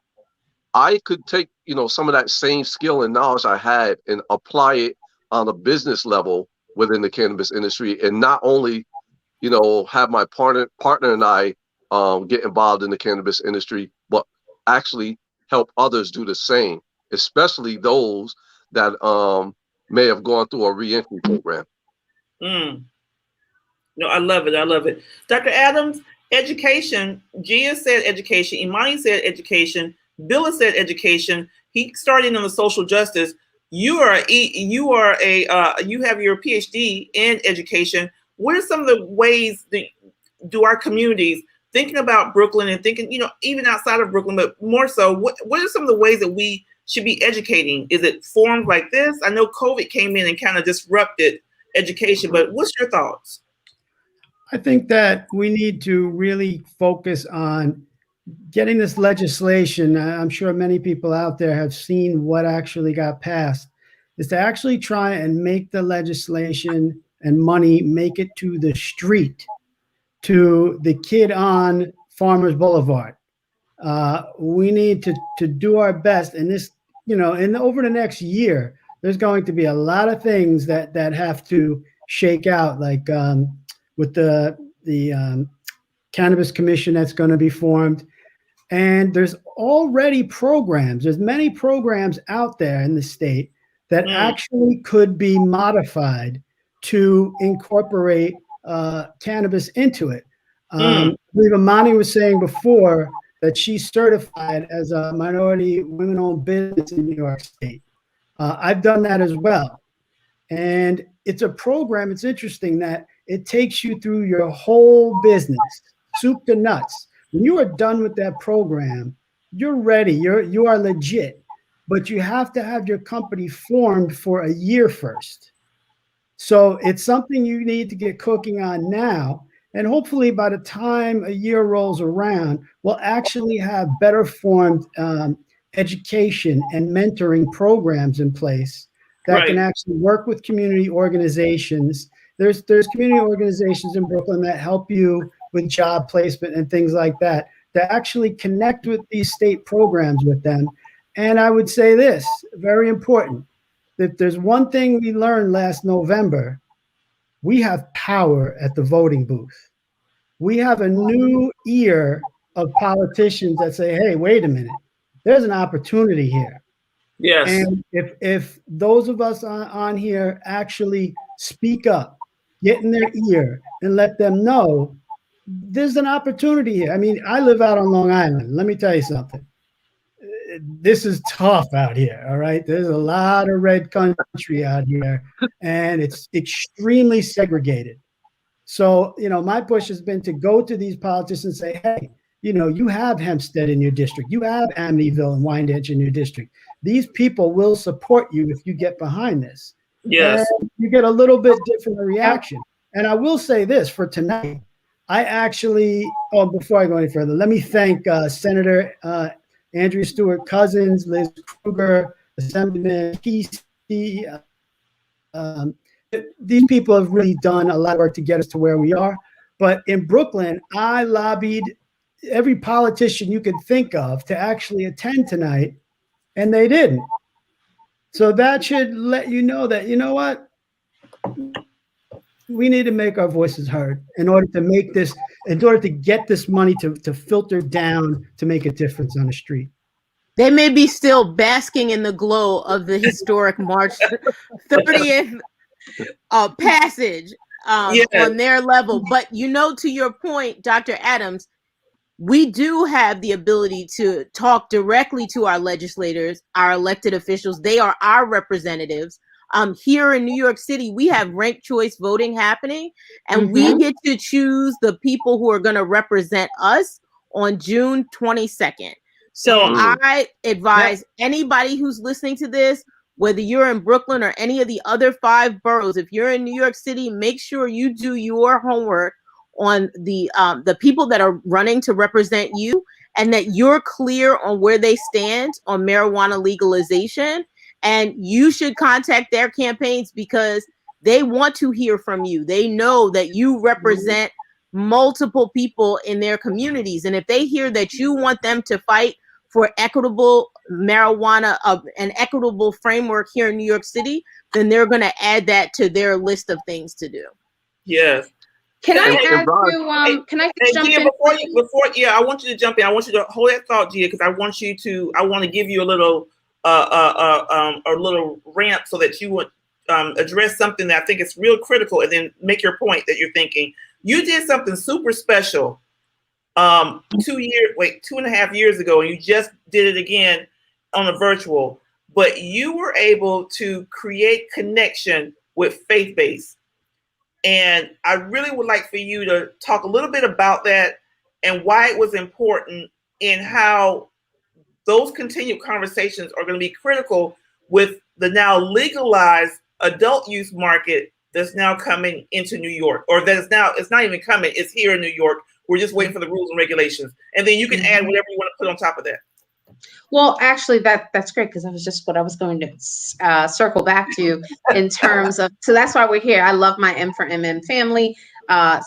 I could take, some of that same skill and knowledge I had and apply it on a business level within the cannabis industry, and not only, have my partner and I get involved in the cannabis industry, but actually help others do the same, especially those that may have gone through a reentry program. No, I love it. Dr. Adams, education. Gia said education. Imani said education. Bill has said education. He started on the social justice. You have your PhD in education. What are some of the ways that do our communities, thinking about Brooklyn and thinking, even outside of Brooklyn, but more so, what are some of the ways that we should be educating? Is it forums like this? I know COVID came in and kind of disrupted education. But what's your thoughts? I think that we need to really focus on getting this legislation. I'm sure many people out there have seen what actually got passed, is to actually try and make the legislation and money make it to the street, to the kid on Farmers Boulevard. We need to do our best. And this, and over the next year, there's going to be a lot of things that have to shake out, like with the Cannabis Commission that's going to be formed. And there's already programs. There's many programs out there in the state that actually could be modified to incorporate cannabis into it. I believe Amani was saying before that she's certified as a minority women-owned business in New York State. I've done that as well. And it's a program, it's interesting that it takes you through your whole business, soup to nuts. When you are done with that program, you're ready, you are legit, but you have to have your company formed for a year first. So it's something you need to get cooking on now. And hopefully by the time a year rolls around, we'll actually have better formed education and mentoring programs in place that can actually work with community organizations. There's community organizations in Brooklyn that help you with job placement and things like that, to actually connect with these state programs with them. And I would say this, very important, that there's one thing we learned last November, we have power at the voting booth. We have a new ear of politicians that say, hey, wait a minute, there's an opportunity here. Yes. And if those of us on here actually speak up, get in their ear and let them know there's an opportunity here. I mean, I live out on Long Island. Let me tell you something. This is tough out here, all right? There's a lot of red country out here, and it's extremely segregated. So, my push has been to go to these politicians and say, hey, you have Hempstead in your district. You have Amityville and Wyandotte in your district. These people will support you if you get behind this. Yes. And you get a little bit different reaction. And I will say this for tonight. I actually, before I go any further, let me thank Senator Andrea Stewart Cousins, Liz Kruger, Assemblyman Kesey. These people have really done a lot of work to get us to where we are. But in Brooklyn, I lobbied every politician you could think of to actually attend tonight, and they didn't. So that should let you know that, you know what? We need to make our voices heard in order to get this money to filter down to make a difference on the street. They may be still basking in the glow of the historic March 30th passage on their level. But to your point, Dr. Adams, we do have the ability to talk directly to our legislators, our elected officials. They are our representatives. Here in New York City, we have ranked choice voting happening, and we get to choose the people who are going to represent us on June 22nd. So I advise anybody who's listening to this, whether you're in Brooklyn or any of the other 5 boroughs, if you're in New York City, make sure you do your homework on the people that are running to represent you, and that you're clear on where they stand on marijuana legalization. And you should contact their campaigns because they want to hear from you. They know that you represent multiple people in their communities. And if they hear that you want them to fight for equitable marijuana, an equitable framework here in New York City, then they're going to add that to their list of things to do. Yes. Can I add to, can I jump in? I want you to jump in. I want you to hold that thought, Gia, because I want to give you a little rant so that you would address something that I think is real critical, and then make your point that you're thinking. You did something super special 2.5 years ago, and you just did it again on a virtual, but you were able to create connection with faith-based. And I really would like for you to talk a little bit about that and why it was important, and how those continued conversations are going to be critical with the now legalized adult use market that's now coming into New York, or that is now, it's not even coming, it's here in New York. We're just waiting for the rules and regulations. And then you can add whatever you want to put on top of that. Well, actually, that's great, because that was just what I was going to circle back to in terms of. So that's why we're here. I love my M for MM family.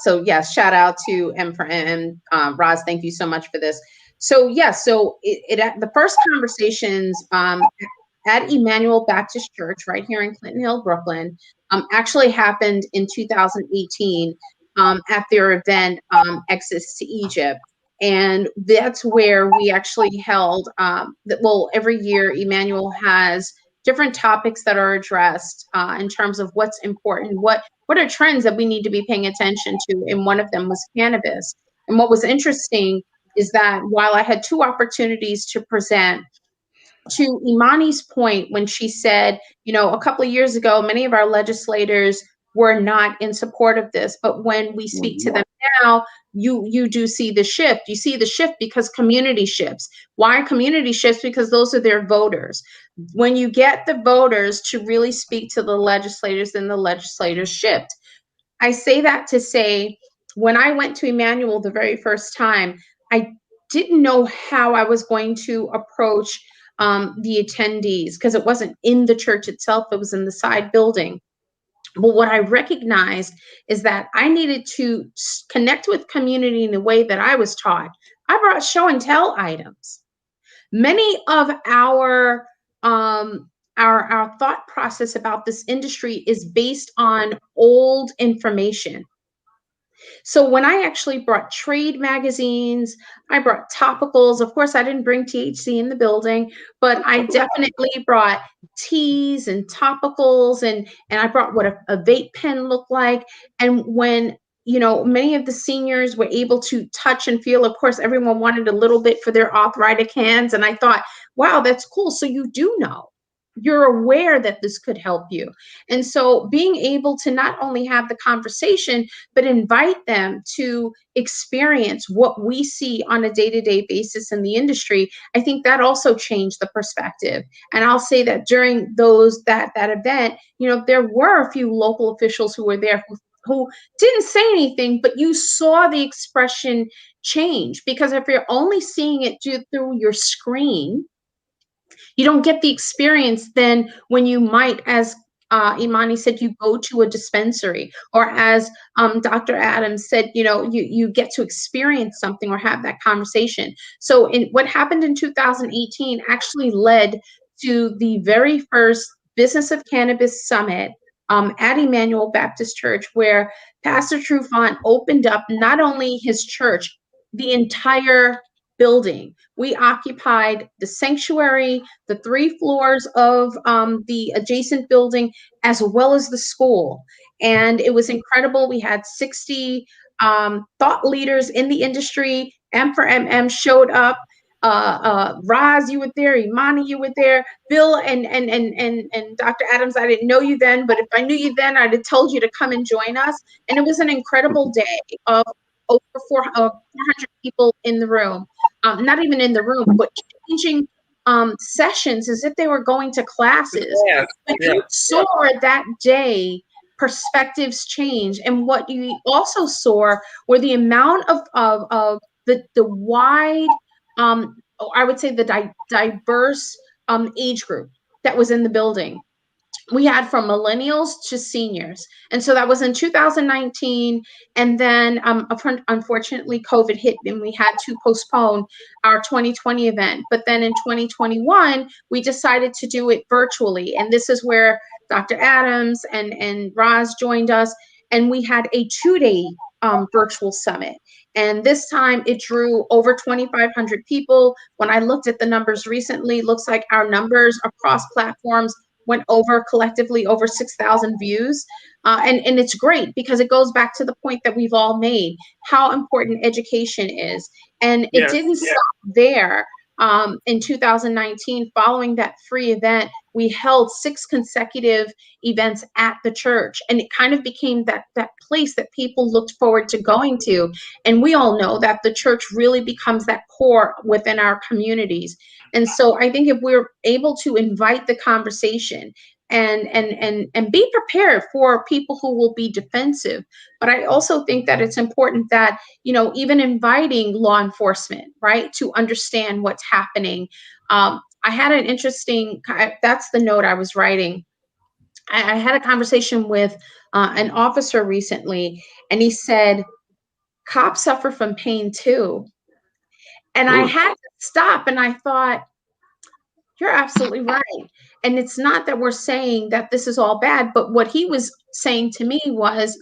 So yes, shout out to M for MM. Roz, thank you so much for this. So yes, so the first conversations at Emmanuel Baptist Church right here in Clinton Hill, Brooklyn, actually happened in 2018 at their event Exodus to Egypt. And that's where we actually held, well, every year Emmanuel has different topics that are addressed in terms of what's important, what are trends that we need to be paying attention to, and one of them was cannabis. And what was interesting is that while I had two opportunities to present, to Imani's point, when she said, you know, a couple of years ago, many of our legislators were not in support of this, but when we speak to them now, you do see the shift. You see the shift because community shifts. Why community shifts? Because those are their voters. When you get the voters to really speak to the legislators, then the legislators shift. I say that to say, when I went to Emmanuel the very first time, I didn't know how I was going to approach the attendees, because it wasn't in the church itself, it was in the side building. But what I recognized is that I needed to connect with community in the way that I was taught. I brought show and tell items. Many of our thought process about this industry is based on old information. So when I actually brought trade magazines, I brought topicals. Of course, I didn't bring THC in the building, but I definitely brought teas and topicals, and I brought what a vape pen looked like. And when, you know, many of the seniors were able to touch and feel, of course, everyone wanted a little bit for their arthritic hands. And I thought, wow, that's cool. So you do know. You're aware that this could help you. And so being able to not only have the conversation, but invite them to experience what we see on a day-to-day basis in the industry, I think that also changed the perspective. And I'll say that during that event, you know, there were a few local officials who were there who didn't say anything, but you saw the expression change, because if you're only seeing it through your screen, you don't get the experience then when you might, as Imani said, you go to a dispensary, or as Dr. Adams said, you know, you get to experience something or have that conversation. So what happened in 2018 actually led to the very first Business of Cannabis Summit at Emmanuel Baptist Church, where Pastor Trufant opened up not only his church, the entire building. We occupied the sanctuary, the 3 floors of the adjacent building, as well as the school. And it was incredible. We had 60 thought leaders in the industry. M for MM showed up. Roz, you were there. Imani, you were there. Bill and Dr. Adams, I didn't know you then, but if I knew you then, I'd have told you to come and join us. And it was an incredible day of over 400 people in the room. Not even in the room, but changing sessions as if they were going to classes. But you saw that day perspectives change. And what you also saw were the amount of the wide, I would say the diverse age group that was in the building. We had from millennials to seniors. And so that was in 2019. And then unfortunately, COVID hit and we had to postpone our 2020 event. But then in 2021, we decided to do it virtually. And this is where Dr. Adams and Roz joined us. And we had a 2-day virtual summit. And this time it drew over 2,500 people. When I looked at the numbers recently, looks like our numbers across platforms went collectively over 6,000 views. And it's great because it goes back to the point that we've all made, how important education is. And it didn't stop there. In 2019, following that free event, we held 6 consecutive events at the church. And it kind of became that place that people looked forward to going to. And we all know that the church really becomes that core within our communities. And so I think if we're able to invite the conversation, and be prepared for people who will be defensive. But I also think that it's important that, even inviting law enforcement, right, to understand what's happening. I had an interesting, that's the note I was writing. I had a conversation with an officer recently, and he said, cops suffer from pain too. And I had to stop, and I thought, you're absolutely right. And it's not that we're saying that this is all bad, but what he was saying to me was,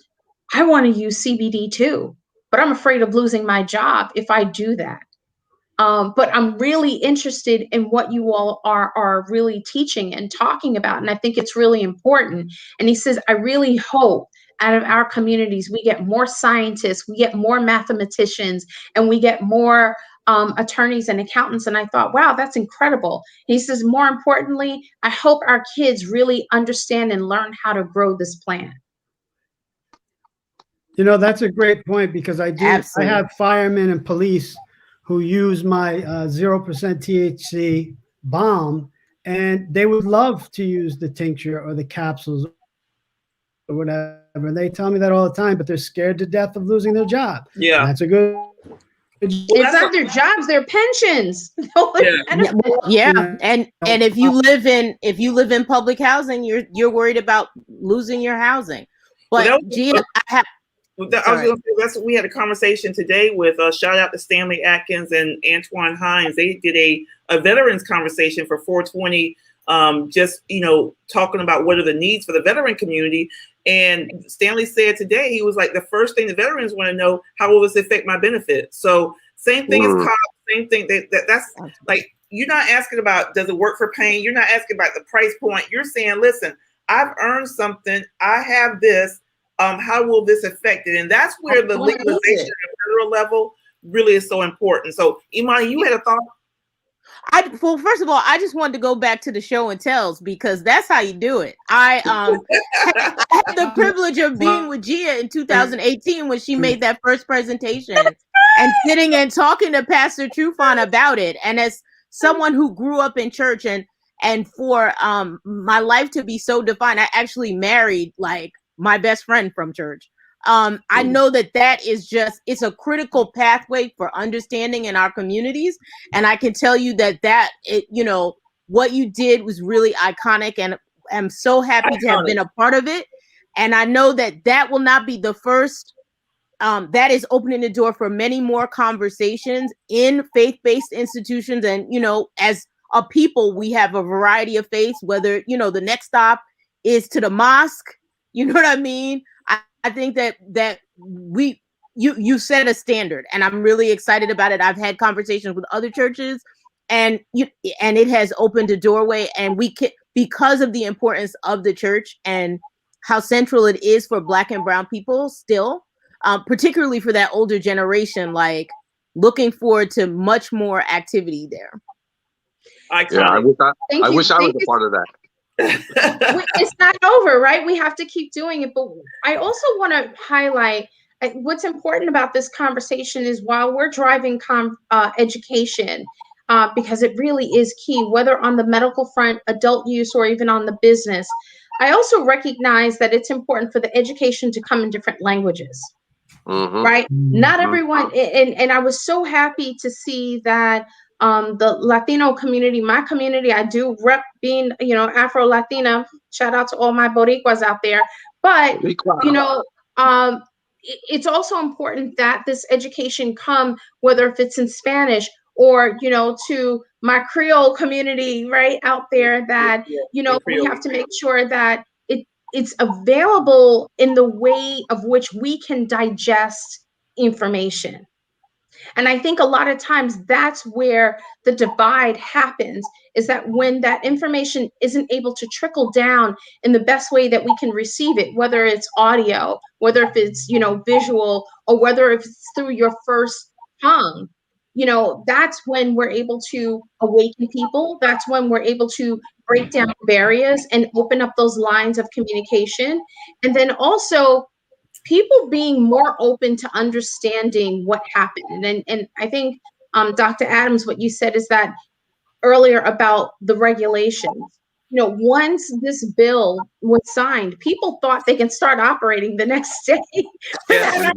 I want to use CBD too, but I'm afraid of losing my job if I do that. But I'm really interested in what you all are really teaching and talking about. And I think it's really important. And he says, I really hope out of our communities, we get more scientists, we get more mathematicians, and we get more attorneys and accountants. And I thought, wow, that's incredible. He says, more importantly, I hope our kids really understand and learn how to grow this plant. That's a great point, because I Absolutely. have firemen and police who use my 0% THC balm, and they would love to use the tincture or the capsules or whatever. And they tell me that all the time, but they're scared to death of losing their job. Yeah. And that's a good. It's not their jobs, their pensions. Yeah. And if you live in public housing, you're worried about losing your housing. But Gia, I was going to say, we had a conversation today with shout out to Stanley Atkins and Antoine Hines. They did a veterans conversation for 420, just talking about what are the needs for the veteran community. And Stanley said today, he was like, the first thing the veterans want to know, how will this affect my benefits? So same thing as cops, same thing. That's like, you're not asking about, does it work for pain? You're not asking about the price point. You're saying, listen, I've earned something. I have this. How will this affect it? And that's where the legalization at the federal level really is so important. So Imani, you had a thought? Well, first of all, I just wanted to go back to the show and tells, because that's how you do it. I had the privilege of being with Gia in 2018 when she made that first presentation and sitting and talking to Pastor Trufant about it. And as someone who grew up in church and for my life to be so defined, I actually married like my best friend from church. I know that is it's a critical pathway for understanding in our communities. And I can tell you that what you did was really iconic, and I'm so happy to have been a part of it. And I know that will not be the first. That is opening the door for many more conversations in faith-based institutions. And, as a people, we have a variety of faiths, whether, the next stop is to the mosque. You know what I mean? I think that you set a standard, and I'm really excited about it. I've had conversations with other churches, and it has opened a doorway, and we can, because of the importance of the church and how central it is for Black and brown people still, particularly for that older generation, like looking forward to much more activity there. I wish I was a part of that. It's not over, right? We have to keep doing it. But I also want to highlight what's important about this conversation is while we're driving education, because it really is key, whether on the medical front, adult use, or even on the business. I also recognize that it's important for the education to come in different languages, right? Not everyone, and I was so happy to see that the Latino community, my community, I do rep being, Afro-Latina, shout out to all my Boricuas out there. But, it's also important that this education come, whether if it's in Spanish or, to my Creole community right out there, that, we have to make sure that it's available in the way of which we can digest information. And I think a lot of times that's where the divide happens, is that when that information isn't able to trickle down in the best way that we can receive it, whether it's audio, whether if it's, visual, or whether if it's through your first tongue, that's when we're able to awaken people. That's when we're able to break down barriers and open up those lines of communication. And then also people being more open to understanding what happened. And I think, Dr. Adams, what you said is that earlier about the regulations. once this bill was signed, people thought they can start operating the next day. Yeah.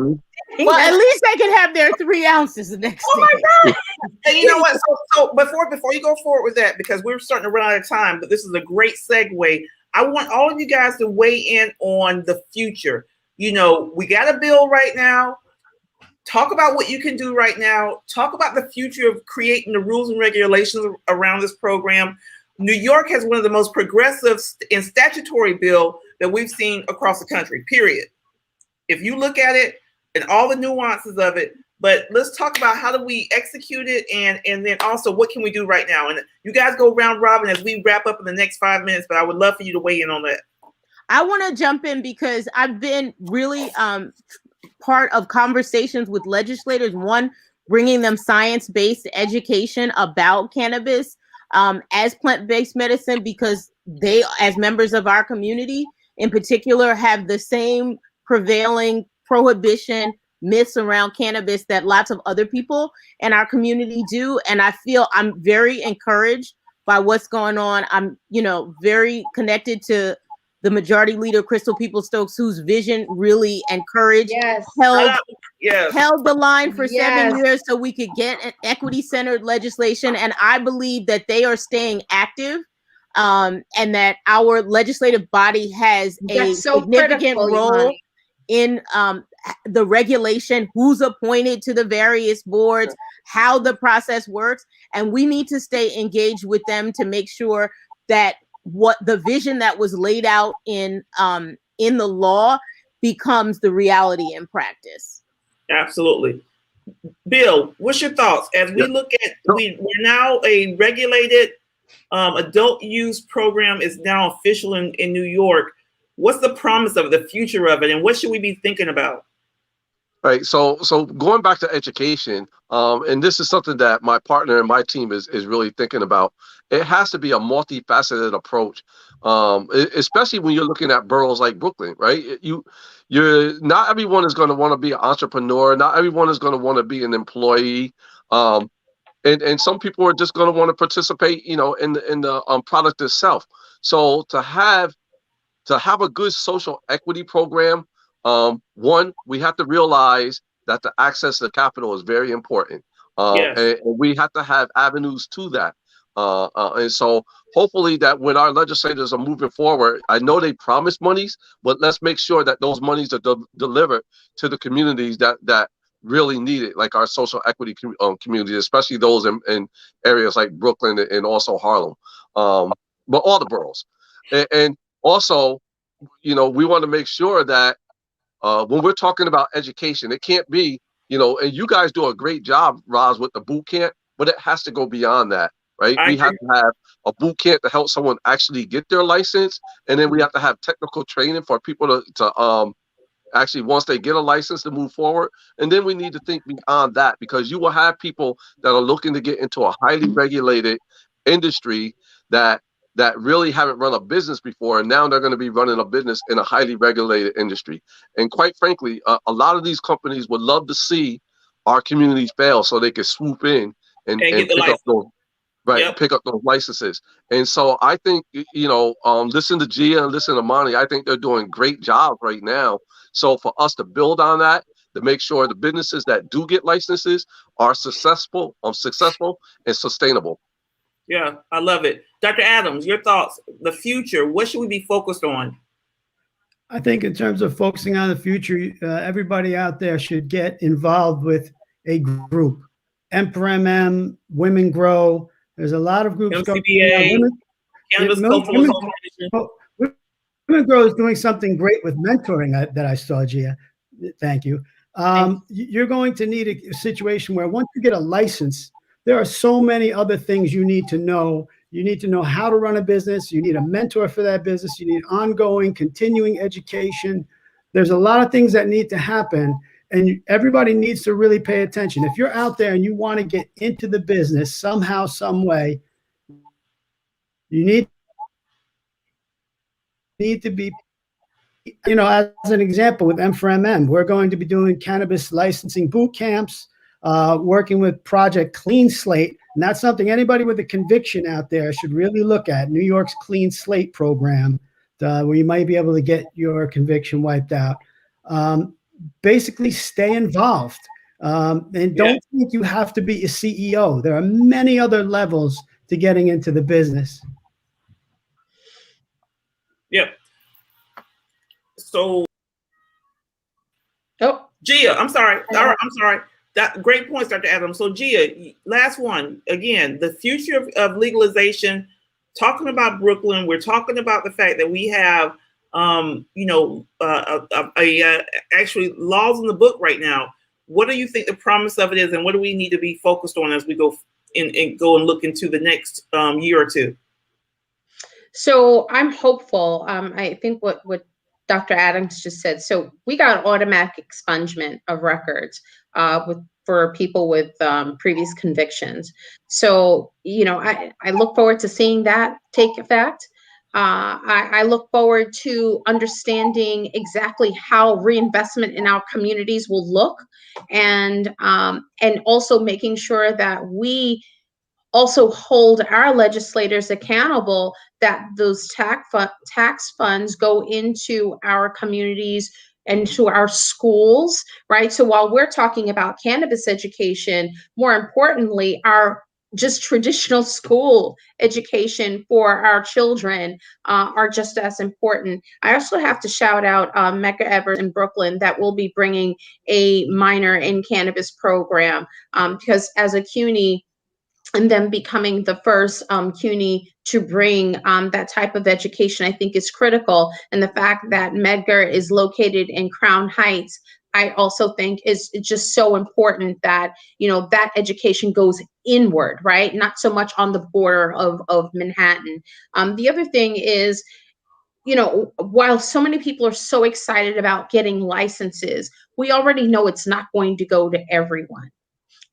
Well, at least they can have their 3 ounces the next day. Oh my God. And you know what? So before you go forward with that, because we're starting to run out of time, but this is a great segue. I want all of you guys to weigh in on the future. We got a bill right now. Talk about what you can do right now. Talk about the future of creating the rules and regulations around this program. New York has one of the most progressive and statutory bill that we've seen across the country, period. If you look at it and all the nuances of it, but let's talk about how do we execute it, and then also what can we do right now? And you guys go round robin as we wrap up in the next 5 minutes, but I would love for you to weigh in on that. I want to jump in because I've been really part of conversations with legislators, one, bringing them science-based education about cannabis as plant-based medicine, because they, as members of our community in particular, have the same prevailing prohibition myths around cannabis that lots of other people in our community do. And I feel I'm very encouraged by what's going on. I'm, very connected to the majority leader, Crystal Peoples-Stokes, whose vision really encouraged, held the line for 7 years so we could get an equity-centered legislation. And I believe that they are staying active, and that our legislative body has a significant role in the regulation, who's appointed to the various boards, how the process works. And we need to stay engaged with them to make sure that what the vision that was laid out in the law becomes the reality in practice. Absolutely. Bill, what's your thoughts as we look at we're now a regulated adult use program is now official in New York. What's the promise of the future of it, and what should we be thinking about? Right. So going back to education, and this is something that my partner and my team is really thinking about. It has to be a multifaceted approach, especially when you're looking at boroughs like Brooklyn, right? You're not everyone is going to want to be an entrepreneur. Not everyone is going to want to be an employee. And some people are just going to want to participate, in the product itself. So to have a good social equity program, one, we have to realize that the access to capital is very important. And we have to have avenues to that. And so hopefully that when our legislators are moving forward, I know they promise monies, but let's make sure that those monies are delivered to the communities that really need it, like our social equity communities, especially those in areas like Brooklyn and also Harlem, but all the boroughs. And also, we want to make sure that when we're talking about education, it can't be, and you guys do a great job, Roz, with the boot camp, but it has to go beyond that, right? We have to have a boot camp to help someone actually get their license, and then we have to have technical training for people to actually, once they get a license, to move forward. And then we need to think beyond that, because you will have people that are looking to get into a highly regulated industry that really haven't run a business before, and now they're going to be running a business in a highly regulated industry. And quite frankly, a lot of these companies would love to see our communities fail so they can swoop in and pick up those, pick up those licenses. And so I think, listen to Gia and listen to Monty. I think they're doing great job right now. So for us to build on that, to make sure the businesses that do get licenses are successful and sustainable. Yeah, I love it. Dr. Adams, your thoughts, the future, what should we be focused on? I think in terms of focusing on the future, everybody out there should get involved with a group. MPRMM, Women Grow. There's a lot of groups. MCBA, Cannabis Cultural Association. Women Grow is doing something great with mentoring that I saw, Gia. Thank you. You're going to need a situation where once you get a license, there are so many other things you need to know. You need to know how to run a business. You need a mentor for that business. You need ongoing, continuing education. There's a lot of things that need to happen, and everybody needs to really pay attention. If you're out there and you want to get into the business somehow, some way, you need to be, as an example with M4MM, we're going to be doing cannabis licensing boot camps. working with Project Clean Slate. And that's something anybody with a conviction out there should really look at, New York's Clean Slate program, where you might be able to get your conviction wiped out. Basically, stay involved. And don't think you have to be a CEO. There are many other levels to getting into the business. Yep. So, Gia, I'm sorry. I'm sorry. That great points, Dr. Adams. So, Gia, last one again. The future of legalization. Talking about Brooklyn, we're talking about the fact that we have, actually laws in the book right now. What do you think the promise of it is, and what do we need to be focused on as we go and look into the next year or two? So I'm hopeful. I think what Dr. Adams just said. So we got automatic expungement of records for people with previous convictions. So, I look forward to seeing that take effect. I look forward to understanding exactly how reinvestment in our communities will look, and also making sure that we also hold our legislators accountable, that those tax funds go into our communities and to our schools, right? So while we're talking about cannabis education, more importantly, our just traditional school education for our children are just as important. I also have to shout out Mecca Evers in Brooklyn that will be bringing a minor in cannabis program, because as a CUNY, and them becoming the first CUNY to bring that type of education, I think is critical. And the fact that Medgar is located in Crown Heights, I also think is just so important that, that education goes inward, right? Not so much on the border of Manhattan. The other thing is, while so many people are so excited about getting licenses, we already know it's not going to go to everyone.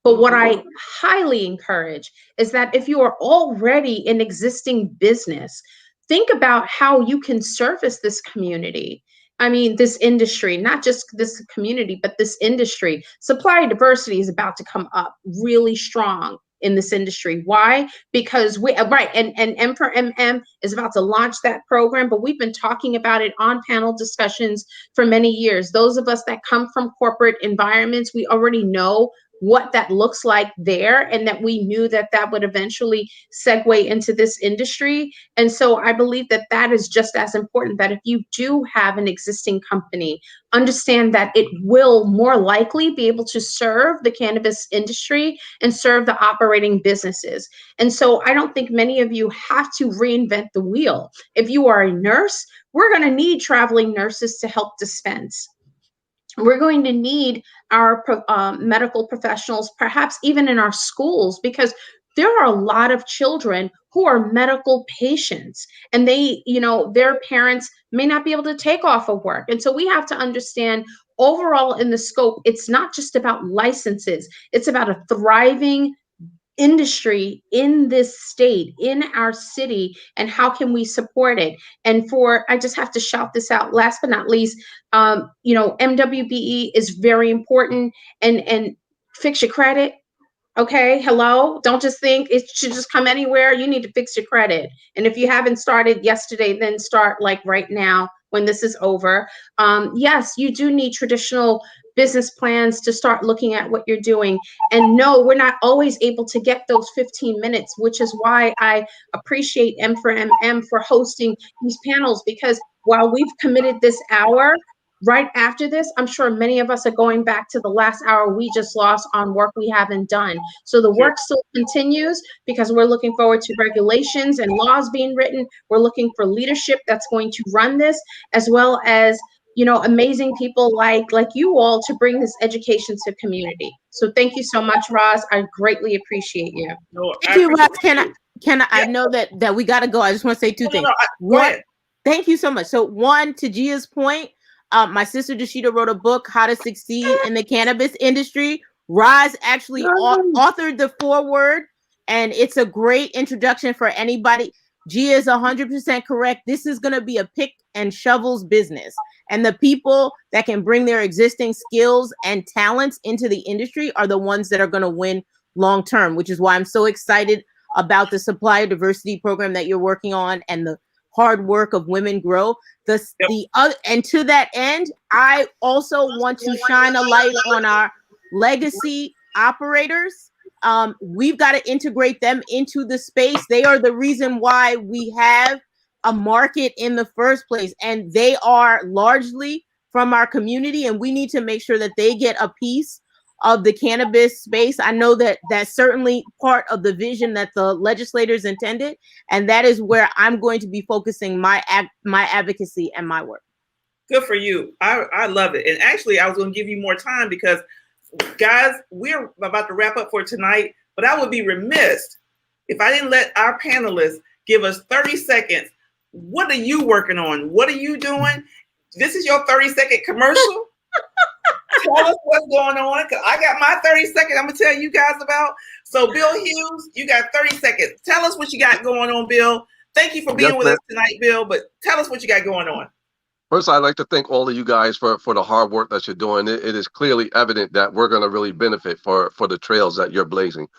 But what I highly encourage is that if you are already an existing business, think about how you can service this community. I mean, this industry, not just this community, but this industry. Supply diversity is about to come up really strong in this industry. Why? Because and M for MM is about to launch that program, but we've been talking about it on panel discussions for many years. Those of us that come from corporate environments, we already know what that looks like there, and that we knew that would eventually segue into this industry. And so I believe that is just as important, that if you do have an existing company, understand that it will more likely be able to serve the cannabis industry and serve the operating businesses. And so I don't think many of you have to reinvent the wheel. If you are a nurse, we're going to need traveling nurses to help dispense. We're going to need our medical professionals, perhaps even in our schools, because there are a lot of children who are medical patients, and they, their parents may not be able to take off of work. And so we have to understand overall in the scope, it's not just about licenses, it's about a thriving industry in this state, in our city, and how can we support it. And I just have to shout this out, last but not least, MWBE is very important, and fix your credit. Okay, hello, don't just think it should just come anywhere. You need to fix your credit. And if you haven't started yesterday, then start like right now when this is over. Yes, you do need traditional business plans to start looking at what you're doing. And no, we're not always able to get those 15 minutes, which is why I appreciate M for MM for hosting these panels, because while we've committed this hour, right after this, I'm sure many of us are going back to the last hour we just lost on work we haven't done. So the work still continues, because we're looking forward to regulations and laws being written. We're looking for leadership that's going to run this, as well as, amazing people like you all to bring this education to community. So thank you so much, Roz. I greatly appreciate you. Thank you, Roz. I know that we got to go. I just want to say two things. One, thank you so much. So one, to Gia's point, my sister Dashita wrote a book, How to Succeed in the Cannabis Industry. Roz actually authored the foreword, and it's a great introduction for anybody. Gia is 100% correct. This is going to be a pick and shovels business. And the people that can bring their existing skills and talents into the industry are the ones that are going to win long term, which is why I'm so excited about the supplier diversity program that you're working on and the hard work of Women Grow. And to that end, I also want to shine a light on our legacy operators. We've got to integrate them into the space. They are the reason why we have a market in the first place, and they are largely from our community, and we need to make sure that they get a piece of the cannabis space. I know that that's certainly part of the vision that the legislators intended, and that is where I'm going to be focusing my advocacy and my work. Good for you. I love it. And actually, I was going to give you more time because, guys, we're about to wrap up for tonight, but I would be remiss if I didn't let our panelists give us 30 seconds. What are you working on? What are you doing? This is your 30-second commercial. Tell us what's going on, because I got my 30 seconds I'm going to tell you guys about. So, Bill Hughes, you got 30 seconds. Tell us what you got going on, Bill. Thank you for being with us tonight, Bill, but tell us what you got going on. First, I'd like to thank all of you guys for the hard work that you're doing. It is clearly evident that we're going to really benefit for the trails that you're blazing.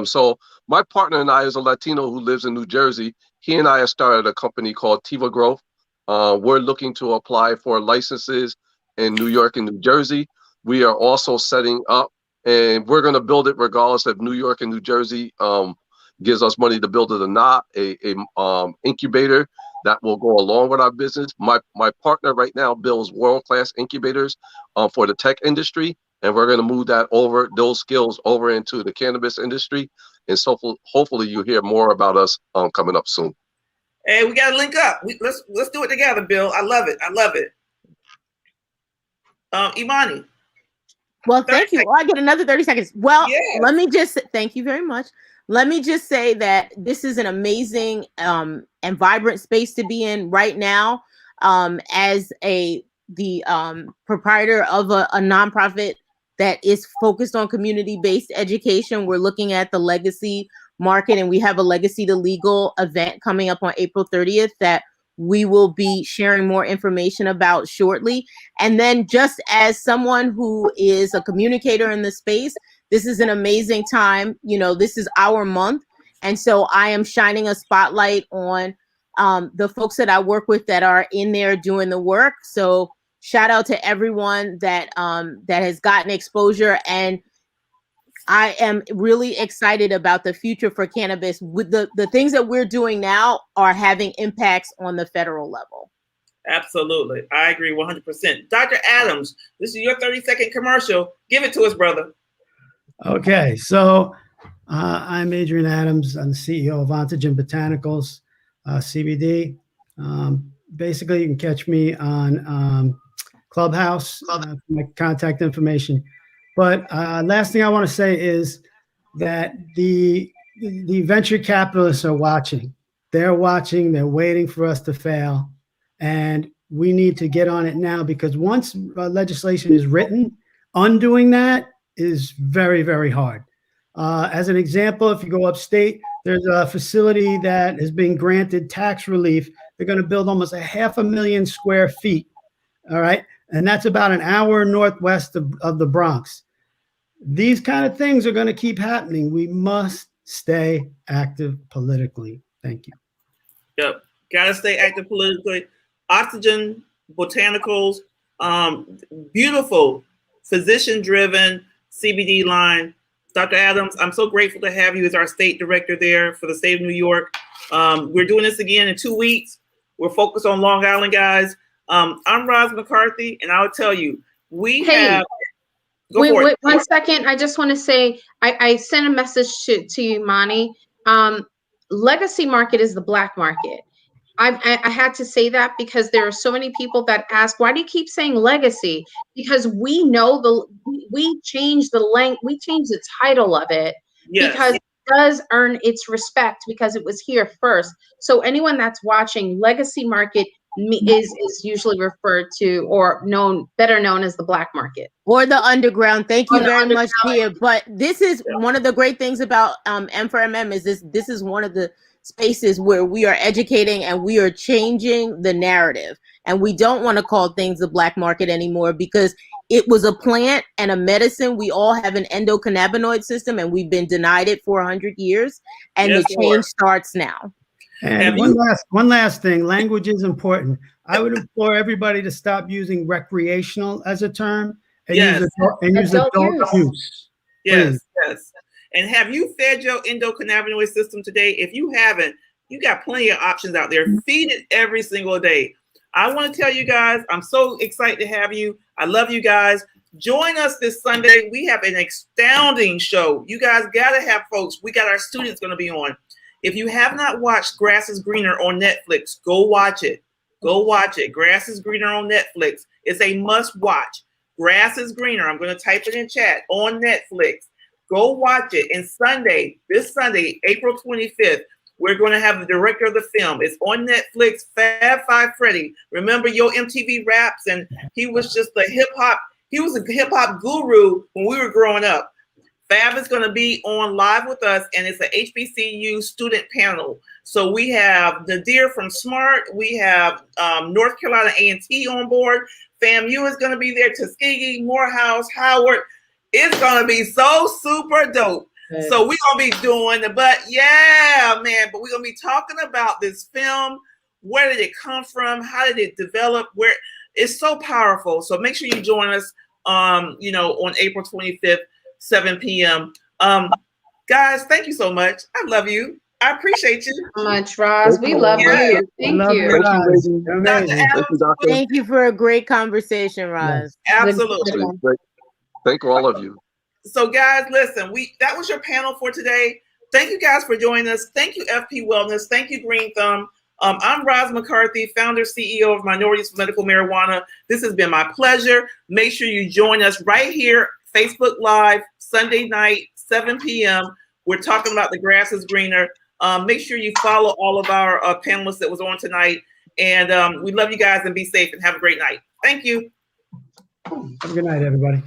So my partner and I is a Latino who lives in New Jersey. He and I have started a company called Tiva Growth. We're looking to apply for licenses in New York and New Jersey. We are also setting up, and we're going to build it regardless if New York and New Jersey gives us money to build it or not, a incubator that will go along with our business. My partner right now builds world-class incubators for the tech industry, and we're going to move those skills over into the cannabis industry. And so hopefully you hear more about us coming up soon. Hey, we got to link up. Let's do it together, Bill. I love it. I love it. Imani. Well, thank you. I get another 30 seconds. Well, Let me just thank you very much. Let me just say that this is an amazing and vibrant space to be in right now. As the proprietor of a nonprofit that is focused on community-based education, we're looking at the legacy market, and we have a Legacy to Legal event coming up on April 30th that we will be sharing more information about shortly. And then, just as someone who is a communicator in the space, this is an amazing time. You know, this is our month. And so I am shining a spotlight on the folks that I work with that are in there doing the work. So shout out to everyone that has gotten exposure. And I am really excited about the future for cannabis. With the things that we're doing now are having impacts on the federal level. Absolutely. I agree 100%. Dr. Adams, this is your 30-second commercial. Give it to us, brother. Okay, so I'm Adrian Adams. I'm the CEO of Antigen Botanicals, CBD. Basically, you can catch me on Clubhouse, my contact information. But last thing I want to say is that the venture capitalists are watching. They're watching. They're waiting for us to fail. And we need to get on it now, because once legislation is written, undoing that is very, very hard. As an example, if you go upstate, there's a facility that has been granted tax relief. They're going to build almost 500,000 square feet. All right. And that's about an hour northwest of the Bronx. These kind of things are going to keep happening. We must stay active politically. Thank you. Yep. Got to stay active politically. Oxygen Botanicals, beautiful, physician-driven CBD line. Dr. Adams, I'm so grateful to have you as our state director there for the state of New York. We're doing this again in 2 weeks. We're focused on Long Island, guys. I'm Roz McCarthy, and I'll tell you, wait, 1 second. I just want to say, I sent a message to you, Imani. Legacy market is the black market. I had to say that because there are so many people that ask, why do you keep saying legacy? Because we know we changed the title of it, because it does earn its respect because it was here first. So anyone that's watching, legacy market is usually referred to or better known as the black market or the underground. Thank you very much, Tia. But this is one of the great things about M4MM is this is one of the spaces where we are educating and we are changing the narrative. And we don't want to call things the black market anymore because it was a plant and a medicine. We all have an endocannabinoid system and we've been denied it for 100 years. And Yes, the Lord. change starts now. And one last thing, language is important. I would implore everybody to stop using recreational as a term and Yes. use adult use. Yes, Please. yes. And have you fed your endocannabinoid system today? If you haven't, you got plenty of options out there. Feed it every single day. I want to tell you guys, I'm so excited to have you. I love you guys. Join us this Sunday. We have an astounding show. You guys got to have folks. We got our students going to be on. If you have not watched Grass is Greener on Netflix, go watch it. Go watch it. Grass is Greener on Netflix. It's a must watch. Grass is Greener. I'm going to type it in chat on Netflix. Go watch it. And Sunday, this Sunday, April 25th, we're going to have the director of the film. It's on Netflix, Fab Five Freddy. Remember Yo MTV Raps? And he was just a hip hop. He was a hip hop guru when we were growing up. Fab is going to be on live with us, and it's an HBCU student panel. So we have Nadir from SMART. We have North Carolina A&T on board. FAMU is going to be there. Tuskegee, Morehouse, Howard. It's going to be so super dope. So we're going to be doing but we're going to be talking about this film. Where did it come from? How did it develop? Where it's so powerful. So make sure you join us, on April 25th, 7 p.m. Guys, thank you so much. I love you. I appreciate you So much, Roz. We love you. Thank you. Dr. Adams, Thank you for a great conversation, Roz. Absolutely. Thank all of you. So guys, listen, that was your panel for today. Thank you guys for joining us. Thank you, FP Wellness. Thank you, Green Thumb. I'm Roz McCarthy, founder, CEO of Minorities for Medical Marijuana. This has been my pleasure. Make sure you join us right here, Facebook Live, Sunday night, 7 p.m. We're talking about the grass is greener. Make sure you follow all of our panelists that was on tonight. And we love you guys and be safe and have a great night. Thank you. Have a good night, everybody.